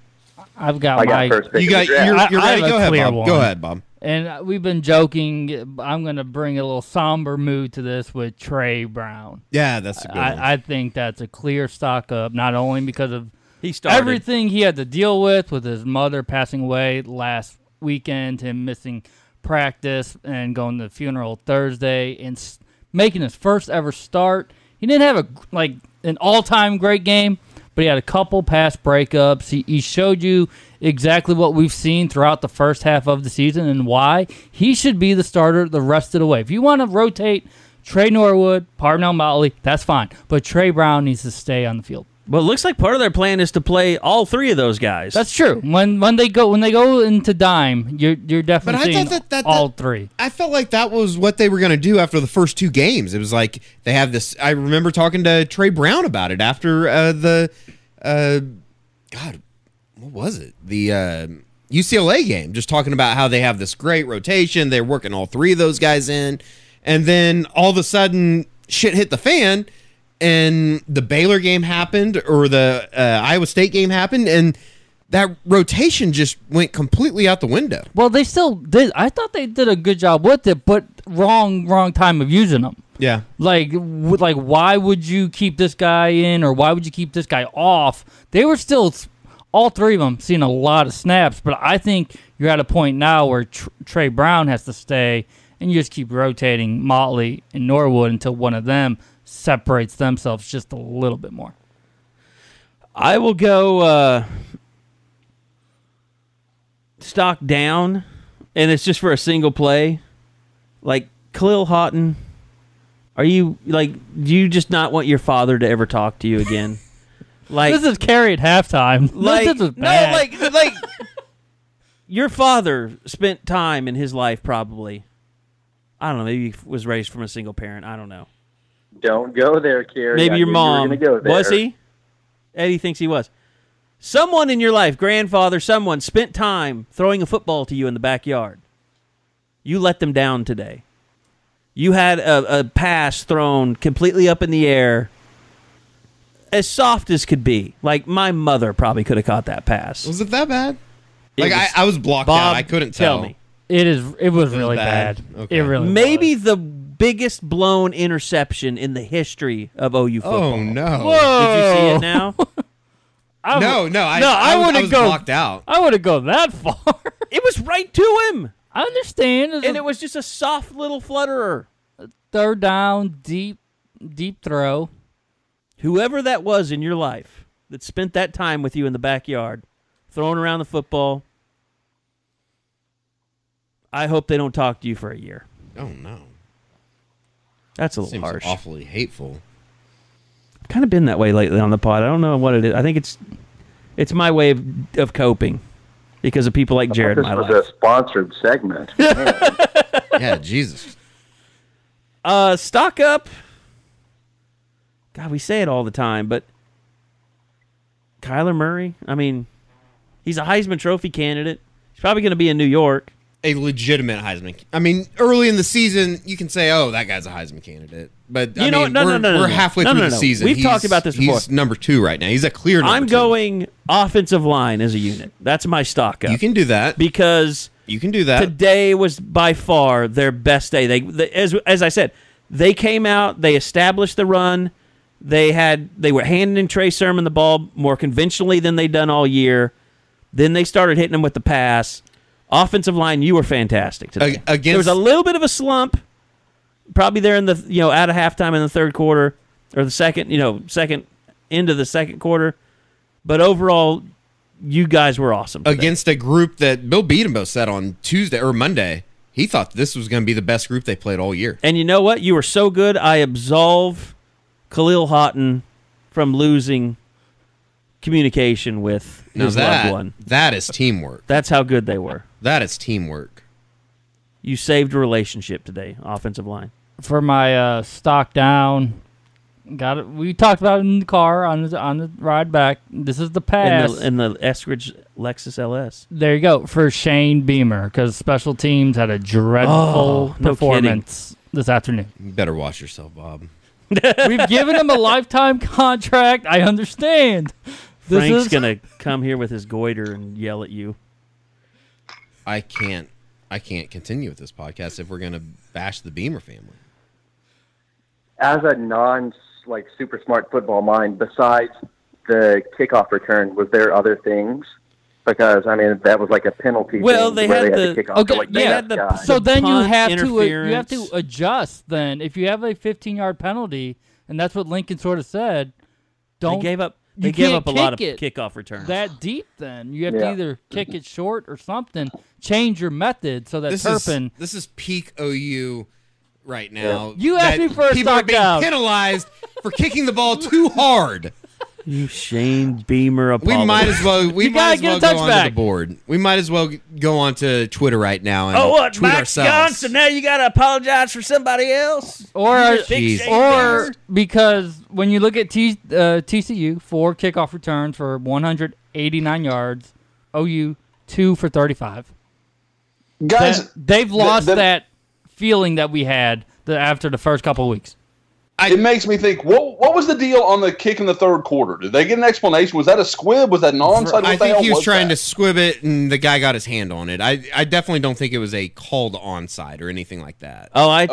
Speaker 7: I've got my...
Speaker 10: You're ready? Go ahead, Bob. Go ahead, Bob.
Speaker 7: And we've been joking. I'm going to bring a little somber mood to this with Trey Brown.
Speaker 10: Yeah, that's a good one.
Speaker 7: I think that's a clear stock up, not only because of
Speaker 6: he started.
Speaker 7: Everything he had to deal with his mother passing away last weekend, him missing practice and going to the funeral Thursday, and making his first ever start. He didn't have an all-time great game, but he had a couple pass breakups. He showed you exactly what we've seen throughout the first half of the season and why he should be the starter the rest of the way. If you want to rotate Trey Norwood, Parnell Motley, that's fine. But Trey Brown needs to stay on the field.
Speaker 6: Well, it looks like part of their plan is to play all 3 of those guys.
Speaker 7: That's true. When they go into dime, you're definitely seeing all 3.
Speaker 10: I felt like that was what they were going to do after the first 2 games. It was like they have this. I remember talking to Trey Brown about it after God, what was it? The UCLA game. Just talking about how they have this great rotation. They're working all 3 of those guys in, and then all of a sudden, shit hit the fan. And the Baylor game happened, or the Iowa State game happened, and that rotation just went completely out the window.
Speaker 7: Well, they still did. I thought they did a good job with it, but wrong time of using them.
Speaker 10: Yeah.
Speaker 7: Like why would you keep this guy in, or why would you keep this guy off? They were still, all 3 of them, seeing a lot of snaps, but I think you're at a point now where Trey Brown has to stay, and you just keep rotating Motley and Norwood until one of them separates themselves just a little bit more.
Speaker 6: I will go stock down, and it's just for a single play. Like Khalil Houghton, do you just not want your father to ever talk to you again? Like
Speaker 7: this is Carey at halftime. This is bad.
Speaker 6: No, like your father spent time in his life probably. I don't know. Maybe he was raised from a single parent. I don't know.
Speaker 9: Don't go there, Carey.
Speaker 6: Maybe your mom.
Speaker 9: Go there.
Speaker 6: Was he? Eddie thinks he was. Someone in your life, grandfather, someone, spent time throwing a football to you in the backyard. You let them down today. You had a pass thrown completely up in the air, as soft as could be. Like, my mother probably could have caught that pass.
Speaker 10: Was it that bad? I was blocked out. I couldn't tell.
Speaker 6: Tell me.
Speaker 7: It was really bad.
Speaker 10: Okay.
Speaker 7: It really
Speaker 6: Maybe
Speaker 7: was.
Speaker 6: the biggest blown interception in the history of OU football.
Speaker 10: Oh, no.
Speaker 6: Did you see it now?
Speaker 10: I was blocked out.
Speaker 7: I wouldn't go that far.
Speaker 6: It was right to him.
Speaker 7: I understand.
Speaker 6: And it was just a soft little flutterer.
Speaker 7: Third down, deep throw.
Speaker 6: Whoever that was in your life that spent that time with you in the backyard, throwing around the football, I hope they don't talk to you for a year.
Speaker 10: Oh, no.
Speaker 6: That's a little
Speaker 10: Seems
Speaker 6: harsh.
Speaker 10: awfully hateful.
Speaker 6: I've kind of been that way lately on the pod. I don't know what it is. I think it's my way of coping because of people like Jared in my life.
Speaker 9: This was a sponsored segment.
Speaker 10: Yeah, Jesus.
Speaker 6: Stock up. God, we say it all the time, but Kyler Murray, I mean, he's a Heisman Trophy candidate. He's probably going to be in New York.
Speaker 10: A legitimate Heisman. I mean, early in the season, you can say, "Oh, that guy's a Heisman candidate." But we're halfway through the season.
Speaker 6: We've talked about this before.
Speaker 10: He's number 2 right now. He's a clear number 2.
Speaker 6: I'm going offensive line as a unit. That's my stock up.
Speaker 10: You can do that
Speaker 6: because
Speaker 10: you can do that.
Speaker 6: Today was by far their best day. As I said, they came out. They established the run. They were handing Trey Sermon the ball more conventionally than they'd done all year. Then they started hitting him with the pass. Offensive line, you were fantastic today. There was a little bit of a slump, probably there in the out of halftime in the third quarter or the second into the second quarter. But overall, you guys were awesome today.
Speaker 10: Against a group that Bill Beatenbow said on Tuesday or Monday. He thought this was going to be the best group they played all year.
Speaker 6: And you know what? You were so good. I absolve Khalil Houghton from losing communication with his loved one.
Speaker 10: That is teamwork.
Speaker 6: That's how good they were.
Speaker 10: That is teamwork.
Speaker 6: You saved a relationship today, offensive line.
Speaker 7: For my stock down, got it. We talked about it in the car on the ride back. This is the pass
Speaker 6: in the Eskridge Lexus LS.
Speaker 7: There you go for Shane Beamer because special teams had a dreadful performance this afternoon.
Speaker 10: You better watch yourself, Bob.
Speaker 7: We've given him a lifetime contract. I understand.
Speaker 6: Frank's going to come here with his goiter and yell at you.
Speaker 10: I can't continue with this podcast if we're going to bash the Beamer family.
Speaker 9: As a super smart football mind, besides the kickoff return, was there other things? Because that was like a penalty.
Speaker 6: Well,
Speaker 9: thing
Speaker 6: they had
Speaker 9: the kickoff.
Speaker 6: they had the
Speaker 7: so then you have
Speaker 6: interference.
Speaker 7: to adjust. Then if you have a 15-yard penalty, and that's what Lincoln sort of said,
Speaker 6: They gave up a lot of kickoff returns.
Speaker 7: That deep, then you have to either kick it short or something. Change your method so that Turpin.
Speaker 10: This is peak OU right now.
Speaker 7: Yeah. You asked me for a
Speaker 10: people are being
Speaker 7: down.
Speaker 10: penalized for kicking the ball too hard.
Speaker 6: You Shane Beamer apologist.
Speaker 10: We might as well go onto the board. We might as well go onto Twitter right now and tweet
Speaker 6: Mike
Speaker 10: ourselves.
Speaker 6: Johnson? Now you got to apologize for somebody else,
Speaker 7: or because when you look at TCU 4 kickoff returns for 189 yards, OU 2 for 35.
Speaker 8: Guys,
Speaker 7: they've lost that feeling that we had after the first couple of weeks.
Speaker 8: It makes me think, what was the deal on the kick in the third quarter? Did they get an explanation? Was that a squib? Was that an onside?
Speaker 10: I think he was trying to squib it, and the guy got his hand on it. I definitely don't think it was a called onside or anything like that.
Speaker 6: Oh, I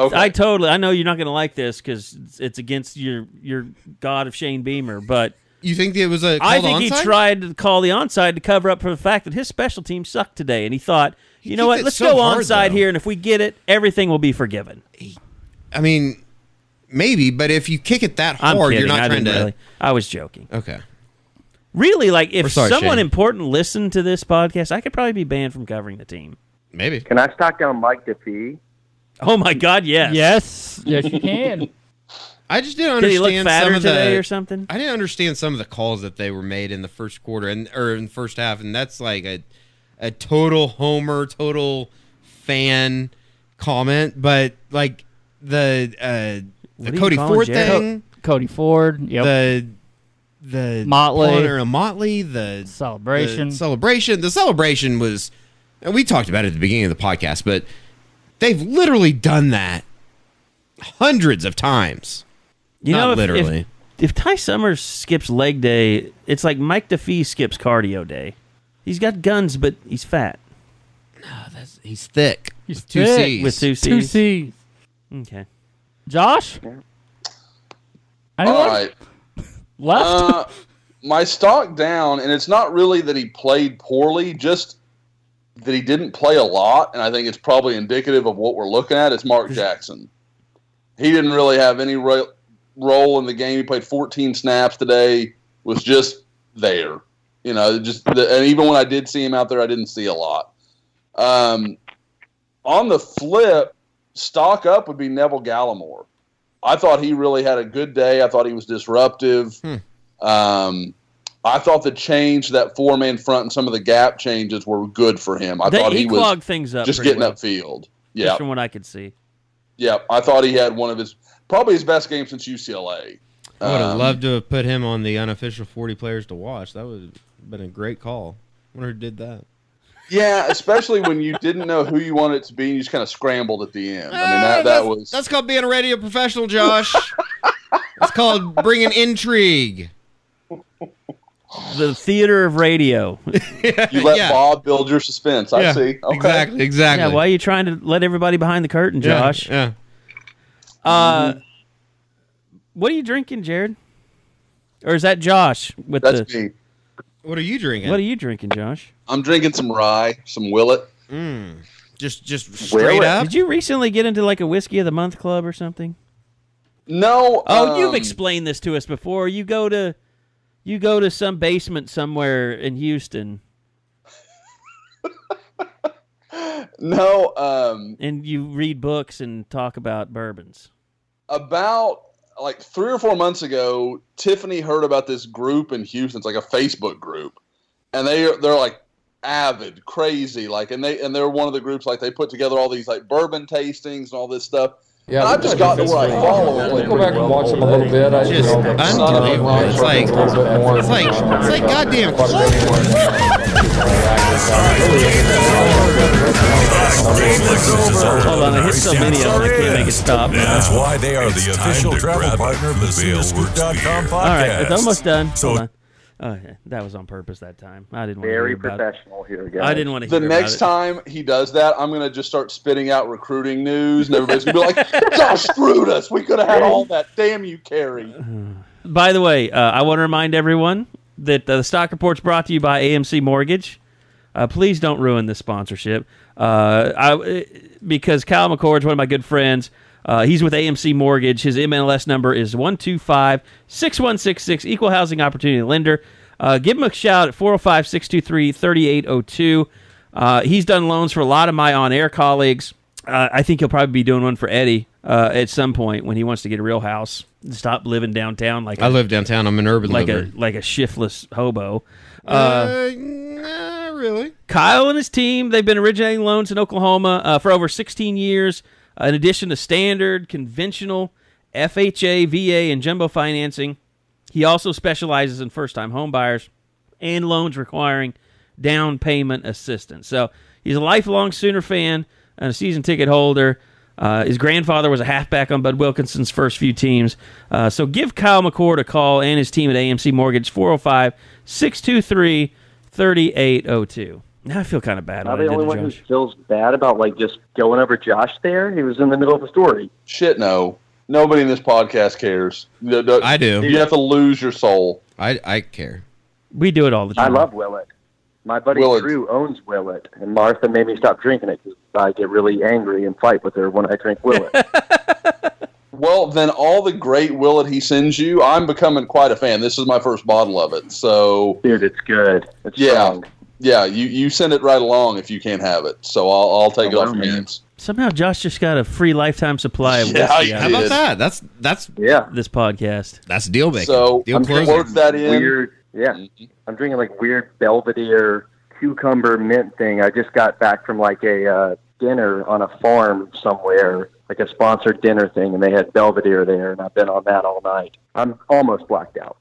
Speaker 6: know you're not going to like this because it's against your god of Shane Beamer, but
Speaker 10: you think it was a called
Speaker 6: I think
Speaker 10: onside?
Speaker 6: he tried to call the onside to cover up for the fact that his special team sucked today, and he thought, you know what, let's go onside here, and if we get it, everything will be forgiven.
Speaker 10: I mean, maybe, but if you kick it that hard, you're not trying to.
Speaker 6: Really. I was joking.
Speaker 10: Okay.
Speaker 6: Really, like if someone
Speaker 10: Shane.
Speaker 6: important listened to this podcast, I could probably be banned from covering the team.
Speaker 10: Maybe.
Speaker 9: Can I stock down Mike DeFee?
Speaker 6: Oh my God, yes.
Speaker 7: Yes, you can.
Speaker 10: I just didn't understand.
Speaker 6: Did he look fatter
Speaker 10: some of
Speaker 6: today or something?
Speaker 10: I didn't understand some of the calls that they were made in the first quarter or in the first half, and that's like a total homer, total fan comment, but like the Cody Ford thing,
Speaker 7: Cody Ford, yep.
Speaker 10: The
Speaker 7: Motley,
Speaker 10: the
Speaker 7: celebration,
Speaker 10: the celebration was, and we talked about it at the beginning of the podcast, but They've literally done that hundreds of times.
Speaker 6: You
Speaker 10: Not
Speaker 6: know,
Speaker 10: literally.
Speaker 6: If Ty Summers skips leg day, it's like Mike DeFee skips cardio day. He's got guns, but he's fat.
Speaker 10: He's thick.
Speaker 7: He's
Speaker 10: Two
Speaker 7: thick.
Speaker 10: C's.
Speaker 6: With two C's.
Speaker 7: Two C's.
Speaker 6: Okay.
Speaker 7: Josh?
Speaker 8: All right.
Speaker 7: Left?
Speaker 8: My stock down, and it's not really that he played poorly, just that he didn't play a lot, and I think it's probably indicative of what we're looking at, is Mark Jackson. He didn't really have any role in the game. He played 14 snaps today, was just there. You know, and even when I did see him out there, I didn't see a lot. On the flip, stock up would be Neville Gallimore. I thought he really had a good day. I thought he was disruptive. I thought the change, that four-man front and some of the gap changes were good for him. I thought he was
Speaker 6: clogged things up
Speaker 8: just
Speaker 6: pretty
Speaker 8: getting
Speaker 6: well,
Speaker 8: upfield.
Speaker 6: just
Speaker 8: Yeah,
Speaker 6: from what I could see.
Speaker 8: yeah. I thought he had one of probably his best games since UCLA.
Speaker 10: I would have loved to have put him on the unofficial 40 players to watch. That would have been a great call. I wonder who did that.
Speaker 8: Yeah, especially when you didn't know who you wanted it to be, and you just kind of scrambled at the end. I mean, that was...
Speaker 10: That's called being a radio professional, Josh. That's called bringing intrigue.
Speaker 6: The theater of radio.
Speaker 8: You let Bob build your suspense. I see. Okay.
Speaker 10: Exactly.
Speaker 6: Yeah, why are you trying to let everybody behind the curtain, Josh?
Speaker 10: Yeah.
Speaker 6: What are you drinking, Jared? Or is that Josh?
Speaker 8: That's me.
Speaker 10: What are you drinking?
Speaker 6: What are you drinking, Josh?
Speaker 8: I'm drinking some rye, some Willet.
Speaker 10: Just straight up?
Speaker 6: Did you recently get into like a Whiskey of the Month club or something?
Speaker 8: No.
Speaker 6: Oh, you've explained this to us before. You go to some basement somewhere in Houston.
Speaker 8: No.
Speaker 6: And you read books and talk about bourbons.
Speaker 8: About like 3 or 4 months ago, Tiffany heard about this group in Houston. It's like a Facebook group, and they're like avid, crazy, like, and they're one of the groups, like, they put together all these like bourbon tastings and all this stuff. Yeah, and I've just gotten to where I follow it.
Speaker 3: Go back and watch them a little bit.
Speaker 10: Just unbelievable. It's like goddamn.
Speaker 6: Hold on, I hit so many of them, I can't make it stop.
Speaker 5: That's why they are the official travel partner of the SoonerScoop.com podcast.
Speaker 6: All right, it's almost done. Hold on. Oh, yeah, that was on purpose that time. I didn't want to
Speaker 9: Very
Speaker 6: hear about
Speaker 9: professional here, guys.
Speaker 6: I didn't want to hear
Speaker 8: The
Speaker 6: about
Speaker 8: next
Speaker 6: it.
Speaker 8: time he does that, I'm going to just start spitting out recruiting news, and everybody's going to be like, Josh screwed us. We could have had all that. Damn you, Kerry.
Speaker 6: By the way, I want to remind everyone that the Stock Report's brought to you by AMC Mortgage. Please don't ruin this sponsorship. Because Kyle McCord is one of my good friends. He's with AMC Mortgage. His MLS number is 125-6166, Equal Housing Opportunity Lender. Give him a shout at 405-623-3802. He's done loans for a lot of my on-air colleagues. I think he'll probably be doing one for Eddie at some point when he wants to get a real house. Stop living downtown like
Speaker 10: I live downtown. I'm an urban liver.
Speaker 6: Like a shiftless hobo.
Speaker 10: Not really.
Speaker 6: Kyle and his team, they've been originating loans in Oklahoma for over 16 years. In addition to standard, conventional, FHA, VA, and jumbo financing, he also specializes in first-time home buyers and loans requiring down payment assistance. So he's a lifelong Sooner fan and a season ticket holder. His grandfather was a halfback on Bud Wilkinson's first few teams. So give Kyle McCord a call and his team at AMC Mortgage, 405-623-3802. Now I feel kind of bad.
Speaker 9: Am I the only one who feels bad about like just going over Josh there? He was in the middle of a story.
Speaker 8: Shit, no. Nobody in this podcast cares.
Speaker 10: I do.
Speaker 8: You have to lose your soul.
Speaker 10: I care.
Speaker 6: We do it all the time.
Speaker 9: I love Willet. My buddy Drew owns Willet, and Martha made me stop drinking it because I get really angry and fight with her when I drink Willet.
Speaker 8: Well, then all the great Willet he sends you, I'm becoming quite a fan. This is my first bottle of it. So,
Speaker 9: dude, it's good. It's strong.
Speaker 8: Yeah, you send it right along if you can't have it. So I'll take it off your hands.
Speaker 6: Somehow Josh just got a free lifetime supply of whiskey.
Speaker 10: How about that? That's
Speaker 6: this podcast.
Speaker 10: That's deal making.
Speaker 8: So
Speaker 10: deal
Speaker 8: I'm
Speaker 10: closing.
Speaker 8: work that in.
Speaker 9: Weird, I'm drinking like weird Belvedere cucumber mint thing. I just got back from like a dinner on a farm somewhere, like a sponsored dinner thing, and they had Belvedere there, and I've been on that all night. I'm almost blacked out.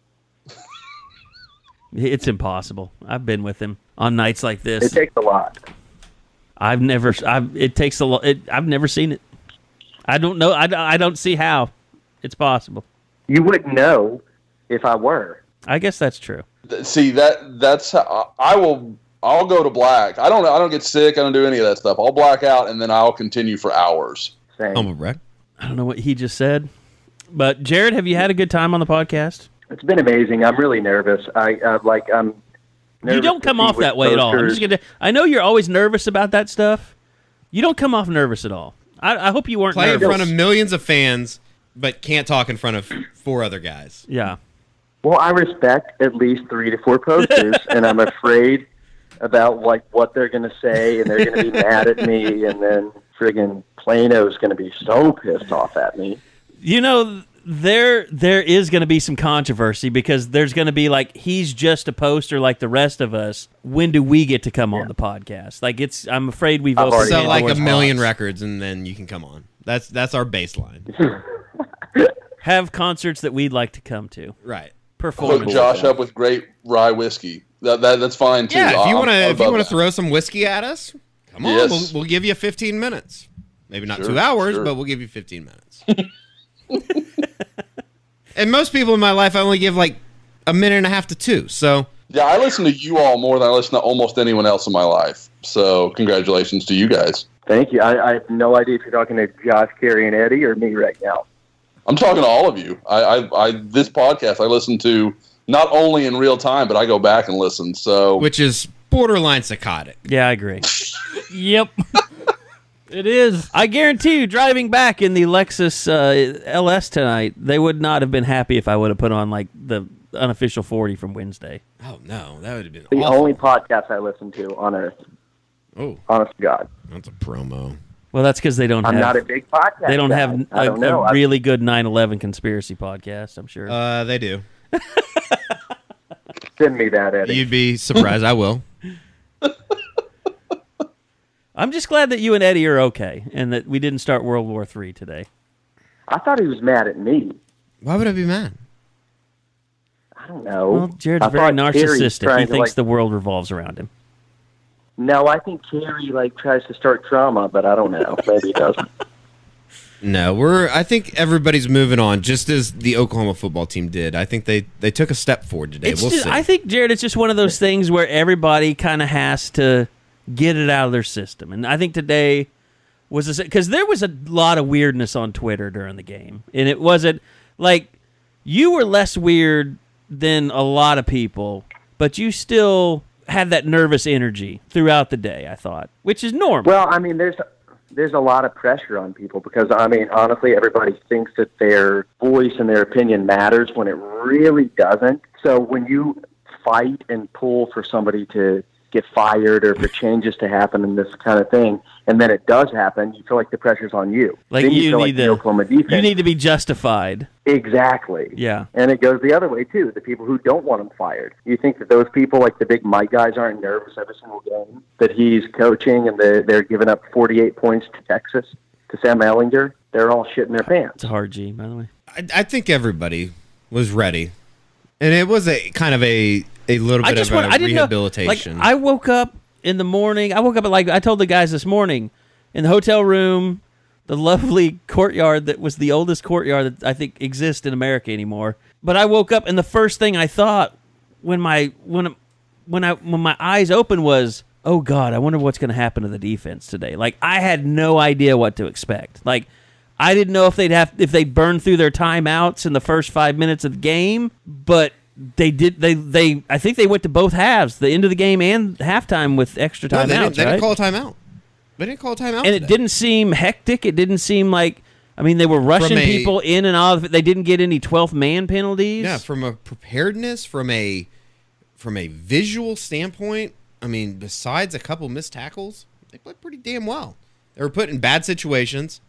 Speaker 6: It's impossible. I've been with him on nights like this.
Speaker 9: It takes a lot.
Speaker 6: It takes a lot. I've never seen it. I don't know. I don't see how it's possible.
Speaker 9: You wouldn't know if I were.
Speaker 6: I guess that's true.
Speaker 8: See, that's how I'll go to black. I don't get sick. I don't do any of that stuff. I'll black out and then I'll continue for hours.
Speaker 10: Humble brag. I
Speaker 6: don't know what he just said, but Jared, have you had a good time on the podcast?
Speaker 9: It's been amazing. I'm really nervous. I'm nervous.
Speaker 6: You don't come off that way at all. I know you're always nervous about that stuff. You don't come off nervous at all. I hope you weren't
Speaker 10: Play
Speaker 6: nervous.
Speaker 10: in front of millions of fans, but can't talk in front of 4 other guys.
Speaker 6: Yeah.
Speaker 9: Well, I respect at least 3 to 4 posters, and I'm afraid about what they're going to say, and they're going to be mad at me, and then friggin' Plano's going to be so pissed off at me.
Speaker 6: You know, there is going to be some controversy because there's going to be he's just a poster like the rest of us. When do we get to come on the podcast? I'm afraid we've all
Speaker 10: sell a million records and then you can come on. That's our baseline.
Speaker 6: Have concerts that we'd like to come to.
Speaker 10: Right.
Speaker 6: Performance.
Speaker 8: Hook Josh up with great rye whiskey. That's fine too.
Speaker 10: Yeah, if you want to throw some whiskey at us, come on.
Speaker 8: Yes.
Speaker 10: We'll give you 15 minutes. Maybe not 2 hours, but we'll give you 15 minutes. And most people in my life, I only give a minute and a half to 2. So
Speaker 8: yeah, I listen to you all more than I listen to almost anyone else in my life. So congratulations to you guys.
Speaker 9: Thank you. I have no idea if you're talking to Josh, Carey, and Eddie or me right now.
Speaker 8: I'm talking to all of you. This podcast I listen to not only in real time, but I go back and listen. So
Speaker 10: which is borderline psychotic.
Speaker 6: Yeah, I agree.
Speaker 7: Yep. It is.
Speaker 6: I guarantee you, driving back in the Lexus LS tonight, they would not have been happy if I would have put on the unofficial 40 from Wednesday.
Speaker 10: Oh no, that would have been
Speaker 9: the
Speaker 10: awful.
Speaker 9: only podcast I listen to on earth.
Speaker 10: Oh,
Speaker 9: honest to God,
Speaker 10: that's a promo.
Speaker 6: Well, that's because they don't.
Speaker 9: I'm not a big podcast.
Speaker 6: They don't
Speaker 9: guy.
Speaker 6: have a really good 9/11 conspiracy podcast. I'm sure.
Speaker 10: They do.
Speaker 9: Send me that, Eddie.
Speaker 10: You'd be surprised. I will.
Speaker 6: I'm just glad that you and Eddie are okay and that we didn't start World War III today.
Speaker 9: I thought he was mad at me.
Speaker 10: Why would I be mad?
Speaker 9: I don't know.
Speaker 6: Well, Jared's very narcissistic. He thinks the world revolves around him.
Speaker 9: No, I think Carey tries to start drama, but I don't know. Maybe he doesn't.
Speaker 10: No, I think everybody's moving on, just as the Oklahoma football team did. I think they took a step forward today. We'll see.
Speaker 6: I think, Jared, it's just one of those things where everybody kind of has to get it out of their system. And I think today was because there was a lot of weirdness on Twitter during the game. And it wasn't you were less weird than a lot of people, but you still had that nervous energy throughout the day, I thought, which is normal.
Speaker 9: Well, I mean, there's a lot of pressure on people because, I mean, honestly, everybody thinks that their voice and their opinion matters when it really doesn't. So when you fight and pull for somebody to get fired or for changes to happen and this kind of thing, and then it does happen, you feel like the pressure's on you. Then you feel the Oklahoma defense.
Speaker 6: You need to be justified.
Speaker 9: Exactly.
Speaker 6: Yeah.
Speaker 9: And it goes the other way, too. The people who don't want him fired. You think that those people, the big Mike guys, aren't nervous every single game that he's coaching and they're giving up 48 points to Texas, to Sam Ehlinger? They're all shitting their pants.
Speaker 6: It's a hard G, by the way.
Speaker 10: I think everybody was ready. And it was a kind of a little bit of a rehabilitation.
Speaker 6: I woke up in the morning. I woke up at I told the guys this morning in the hotel room, the lovely courtyard that was the oldest courtyard that I think exists in America anymore. But I woke up and the first thing I thought when my eyes opened was, oh God, I wonder what's going to happen to the defense today. I had no idea what to expect. I didn't know if they'd burn through their timeouts in the first 5 minutes of the game, but they did. I think they went to both halves, the end of the game and halftime with extra timeouts.
Speaker 10: They didn't call a timeout. They didn't call a timeout.
Speaker 6: And it didn't seem hectic. It didn't seem they were rushing people in and out of it. They didn't get any 12th man penalties.
Speaker 10: Yeah, from a preparedness, from a visual standpoint, I mean, besides a couple missed tackles, they played pretty damn well. They were put in bad situations.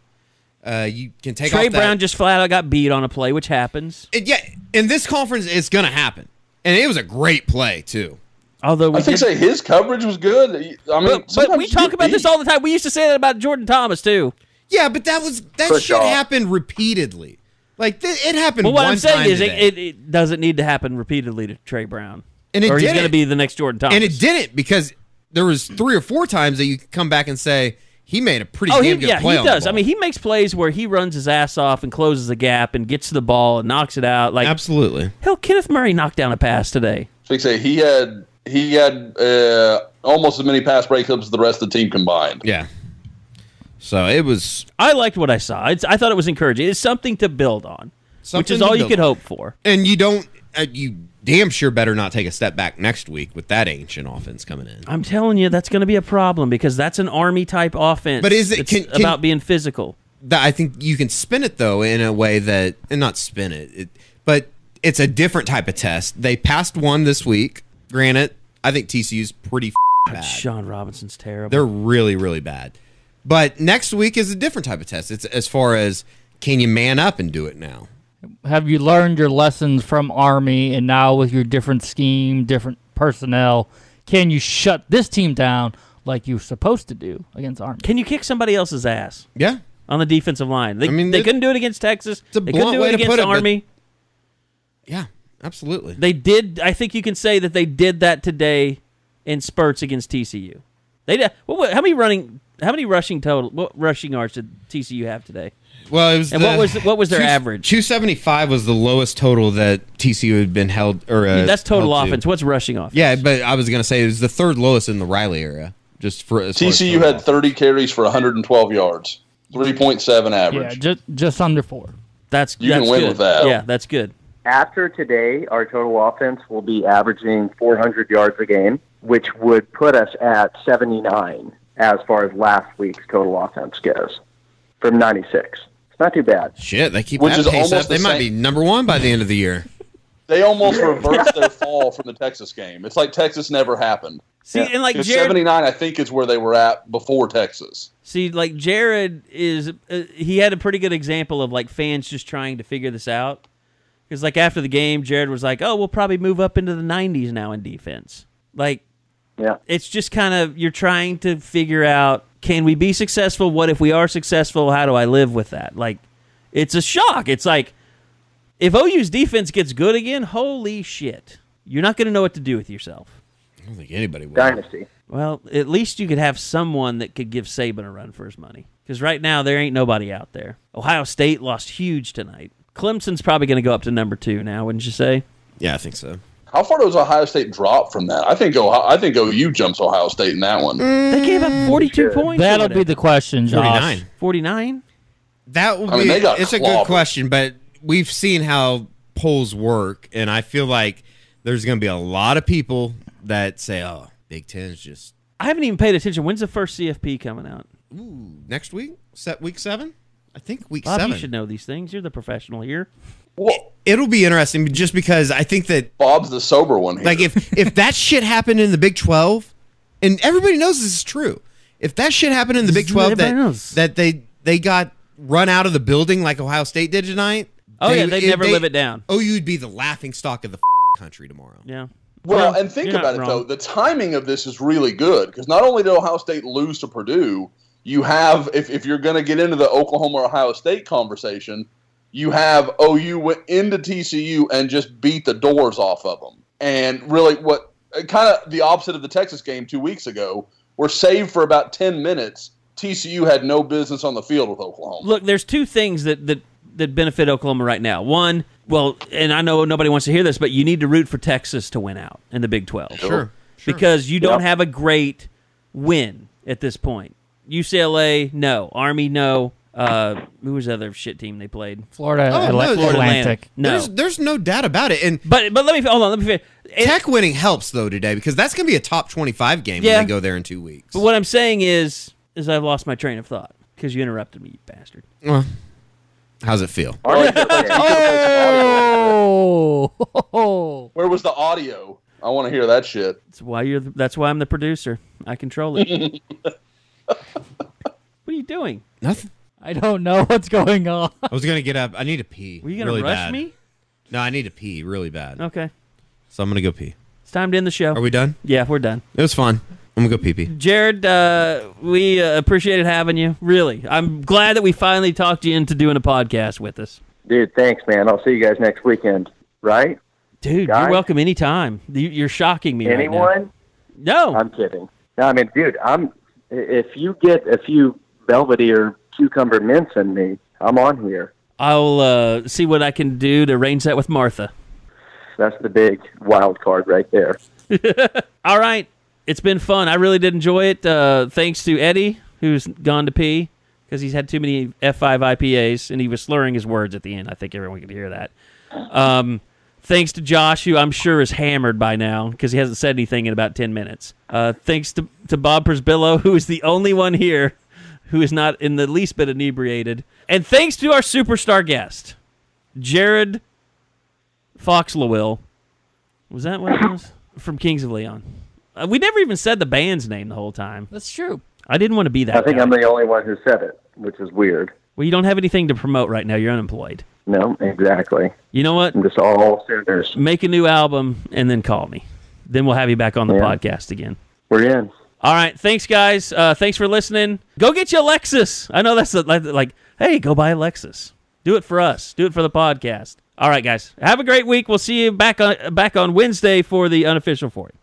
Speaker 10: You can take
Speaker 6: Trey
Speaker 10: off
Speaker 6: Brown just flat out got beat on a play, which happens.
Speaker 10: Yeah, in this conference, it's going to happen. And it was a great play, too.
Speaker 6: Although
Speaker 8: I think his coverage was good. I mean,
Speaker 6: but we talk about this all the time. We used to say that about Jordan Thomas, too.
Speaker 10: Yeah, but that shit happened repeatedly. It happened
Speaker 6: well, what
Speaker 10: one
Speaker 6: I'm saying
Speaker 10: time
Speaker 6: is
Speaker 10: today.
Speaker 6: it doesn't need to happen repeatedly to Trey Brown.
Speaker 10: And it
Speaker 6: or he's
Speaker 10: didn't.
Speaker 6: going to be the next Jordan Thomas.
Speaker 10: And it didn't because there was 3 or 4 times that you could come back and say he made a pretty damn good play.
Speaker 6: He does. I mean, he makes plays where he runs his ass off and closes the gap and gets to the ball and knocks it out. Like
Speaker 10: absolutely.
Speaker 6: Hell, Kenneth Murray knocked down a pass today.
Speaker 8: So you say he had almost as many pass breakups as the rest of the team combined.
Speaker 10: Yeah. So it was.
Speaker 6: I liked what I saw. I thought it was encouraging. It's something to build on, which is all you could hope for.
Speaker 10: And you don't. You damn sure better not take a step back next week with that ancient offense coming in.
Speaker 6: I'm telling you, that's going to be a problem because that's an Army type offense.
Speaker 10: But is it
Speaker 6: about being physical?
Speaker 10: I think you can spin it though in a way that, and not spin it, but it's a different type of test. They passed one this week. Granted, I think TCU's pretty bad.
Speaker 6: Sean Robinson's terrible.
Speaker 10: They're really, really bad. But next week is a different type of test. It's as far as can you man up and do it now?
Speaker 7: Have you learned your lessons from Army, and now with your different scheme, different personnel, can you shut this team down like you're supposed to do against Army?
Speaker 6: Can you kick somebody else's ass?
Speaker 10: Yeah.
Speaker 6: On the defensive line. They couldn't do it against Texas. They couldn't do it against Army.
Speaker 10: Yeah, absolutely.
Speaker 6: They did. I think you can say that they did that today in spurts against TCU. They did. How many rushing yards did TCU have today?
Speaker 10: Well, it was.
Speaker 6: And what was their average?
Speaker 10: 275 was the lowest total that TCU had been held.
Speaker 6: That's total offense. What's rushing offense?
Speaker 10: Yeah, but I was going to say it was the third lowest in the Riley era. Just for
Speaker 8: TCU had 30 carries for 112 yards, 3.7 average.
Speaker 7: Yeah, just under 4.
Speaker 8: You can win with that.
Speaker 6: Yeah, that's good.
Speaker 9: After today, our total offense will be averaging 400 yards a game, which would put us at 79 as far as last week's total offense goes, from 96. It's not too bad.
Speaker 10: Shit, they keep that pace up. They might be number 1 by the end of the year.
Speaker 8: They almost reversed their fall from the Texas game. It's like Texas never happened.
Speaker 6: See, and like Jared,
Speaker 8: 79, I think, is where they were at before Texas.
Speaker 6: See, like Jared is, he had a pretty good example of like fans just trying to figure this out. Because like after the game, Jared was like, "Oh, we'll probably move up into the 90s now in defense." Like,
Speaker 9: yeah,
Speaker 6: it's just kind of you're trying to figure out: can we be successful? What if we are successful? How do I live with that? Like, it's a shock. It's like if OU's defense gets good again, holy shit, you're not going to know what to do with yourself.
Speaker 10: I don't think anybody will.
Speaker 9: Dynasty.
Speaker 6: Well, at least you could have someone that could give Saban a run for his money. Because right now, there ain't nobody out there. Ohio State lost huge tonight. Clemson's probably going to go up to number 2 now, wouldn't you say?
Speaker 10: Yeah, I think so.
Speaker 8: How far does Ohio State drop from that? I think OU jumps Ohio State in that one.
Speaker 6: They gave up 42 points.
Speaker 7: That'll be the question, Josh.
Speaker 6: 49?
Speaker 10: That will be. It's a good question, but we've seen how polls work, and I feel like there's going to be a lot of people that say, "Oh, Big Ten's just."
Speaker 6: I haven't even paid attention. When's the first CFP coming out?
Speaker 10: Ooh, next week? Week 7? I think week
Speaker 6: Bob,
Speaker 10: 7.
Speaker 6: You should know these things. You're the professional here.
Speaker 8: Well,
Speaker 10: it'll be interesting just because I think that
Speaker 8: Bob's the sober one here.
Speaker 10: Like if that shit happened in the Big 12, and everybody knows this is true. If that shit happened in the Big 12 that they got run out of the building like Ohio State did tonight.
Speaker 6: They'd never live it down.
Speaker 10: OU'd be the laughing stock of the country tomorrow.
Speaker 6: Yeah.
Speaker 8: Well, and think about it, though. The timing of this is really good because not only did Ohio State lose to Purdue, you have, if you're going to get into the Oklahoma-Ohio State conversation, you have OU went into TCU and just beat the doors off of them. And really what kind of the opposite of the Texas game 2 weeks ago, were saved for about 10 minutes. TCU had no business on the field with Oklahoma.
Speaker 6: Look, there's two things that benefit Oklahoma right now. One, well, and I know nobody wants to hear this, but you need to root for Texas to win out in the Big 12.
Speaker 10: Sure.
Speaker 6: Because you don't have a great win at this point. UCLA, no. Army, no. Who was the other shit team they played?
Speaker 7: Florida Atlantic.
Speaker 6: No.
Speaker 10: There's no doubt about it. And
Speaker 6: but let me hold on. Let me finish.
Speaker 10: Tech winning helps though today because that's going to be a top 25 game when they go there in 2 weeks.
Speaker 6: But what I'm saying is I've lost my train of thought because you interrupted me, you bastard.
Speaker 10: Well, how's it feel?
Speaker 8: Where was the audio? I want to hear that shit.
Speaker 6: That's why I'm the producer. I control it. What are you doing?
Speaker 10: Nothing.
Speaker 7: I don't know what's going on.
Speaker 10: I was gonna get up. I need to pee.
Speaker 6: Were you gonna
Speaker 10: really
Speaker 6: rush
Speaker 10: bad.
Speaker 6: me?
Speaker 10: No, I need to pee really bad.
Speaker 6: Okay.
Speaker 10: So I'm gonna go pee.
Speaker 6: It's time to end the show.
Speaker 10: Are we done?
Speaker 6: Yeah, we're done.
Speaker 10: It was fun. I'm gonna go pee.
Speaker 6: Jared, we appreciated having you. Really, I'm glad that we finally talked you into doing a podcast with us.
Speaker 9: Dude, thanks, man. I'll see you guys next weekend. Right?
Speaker 6: Dude, you're welcome anytime. You're shocking me.
Speaker 9: Anyone?
Speaker 6: Right now. No,
Speaker 9: I'm kidding. No, I mean, dude, if you get a few Belvedere cucumber mints in me, I'm on here.
Speaker 6: I'll see what I can do to arrange that with Martha.
Speaker 9: That's the big wild card right there.
Speaker 6: All right. It's been fun. I really did enjoy it. Thanks to Eddie, who's gone to pee because he's had too many F5 IPAs, and he was slurring his words at the end. I think everyone could hear that. Thanks to Josh, who I'm sure is hammered by now because he hasn't said anything in about 10 minutes. Thanks to Bob Przybylo, who is the only one here who is not in the least bit inebriated. And thanks to our superstar guest, Jared Followill. Was that what it was? From Kings of Leon. We never even said the band's name the whole time.
Speaker 7: That's true.
Speaker 6: I didn't want to be that
Speaker 9: I think
Speaker 6: guy.
Speaker 9: I'm the only one who said it, which is weird.
Speaker 6: Well, you don't have anything to promote right now. You're unemployed.
Speaker 9: No, exactly.
Speaker 6: You know what?
Speaker 9: I'm just all Sooners.
Speaker 6: Make a new album and then call me. Then we'll have you back on the podcast again.
Speaker 9: We're in.
Speaker 6: All right. Thanks, guys. Thanks for listening. Go get you a Lexus. I know that's like, hey, go buy a Lexus. Do it for us. Do it for the podcast. All right, guys. Have a great week. We'll see you back on Wednesday for the unofficial 40.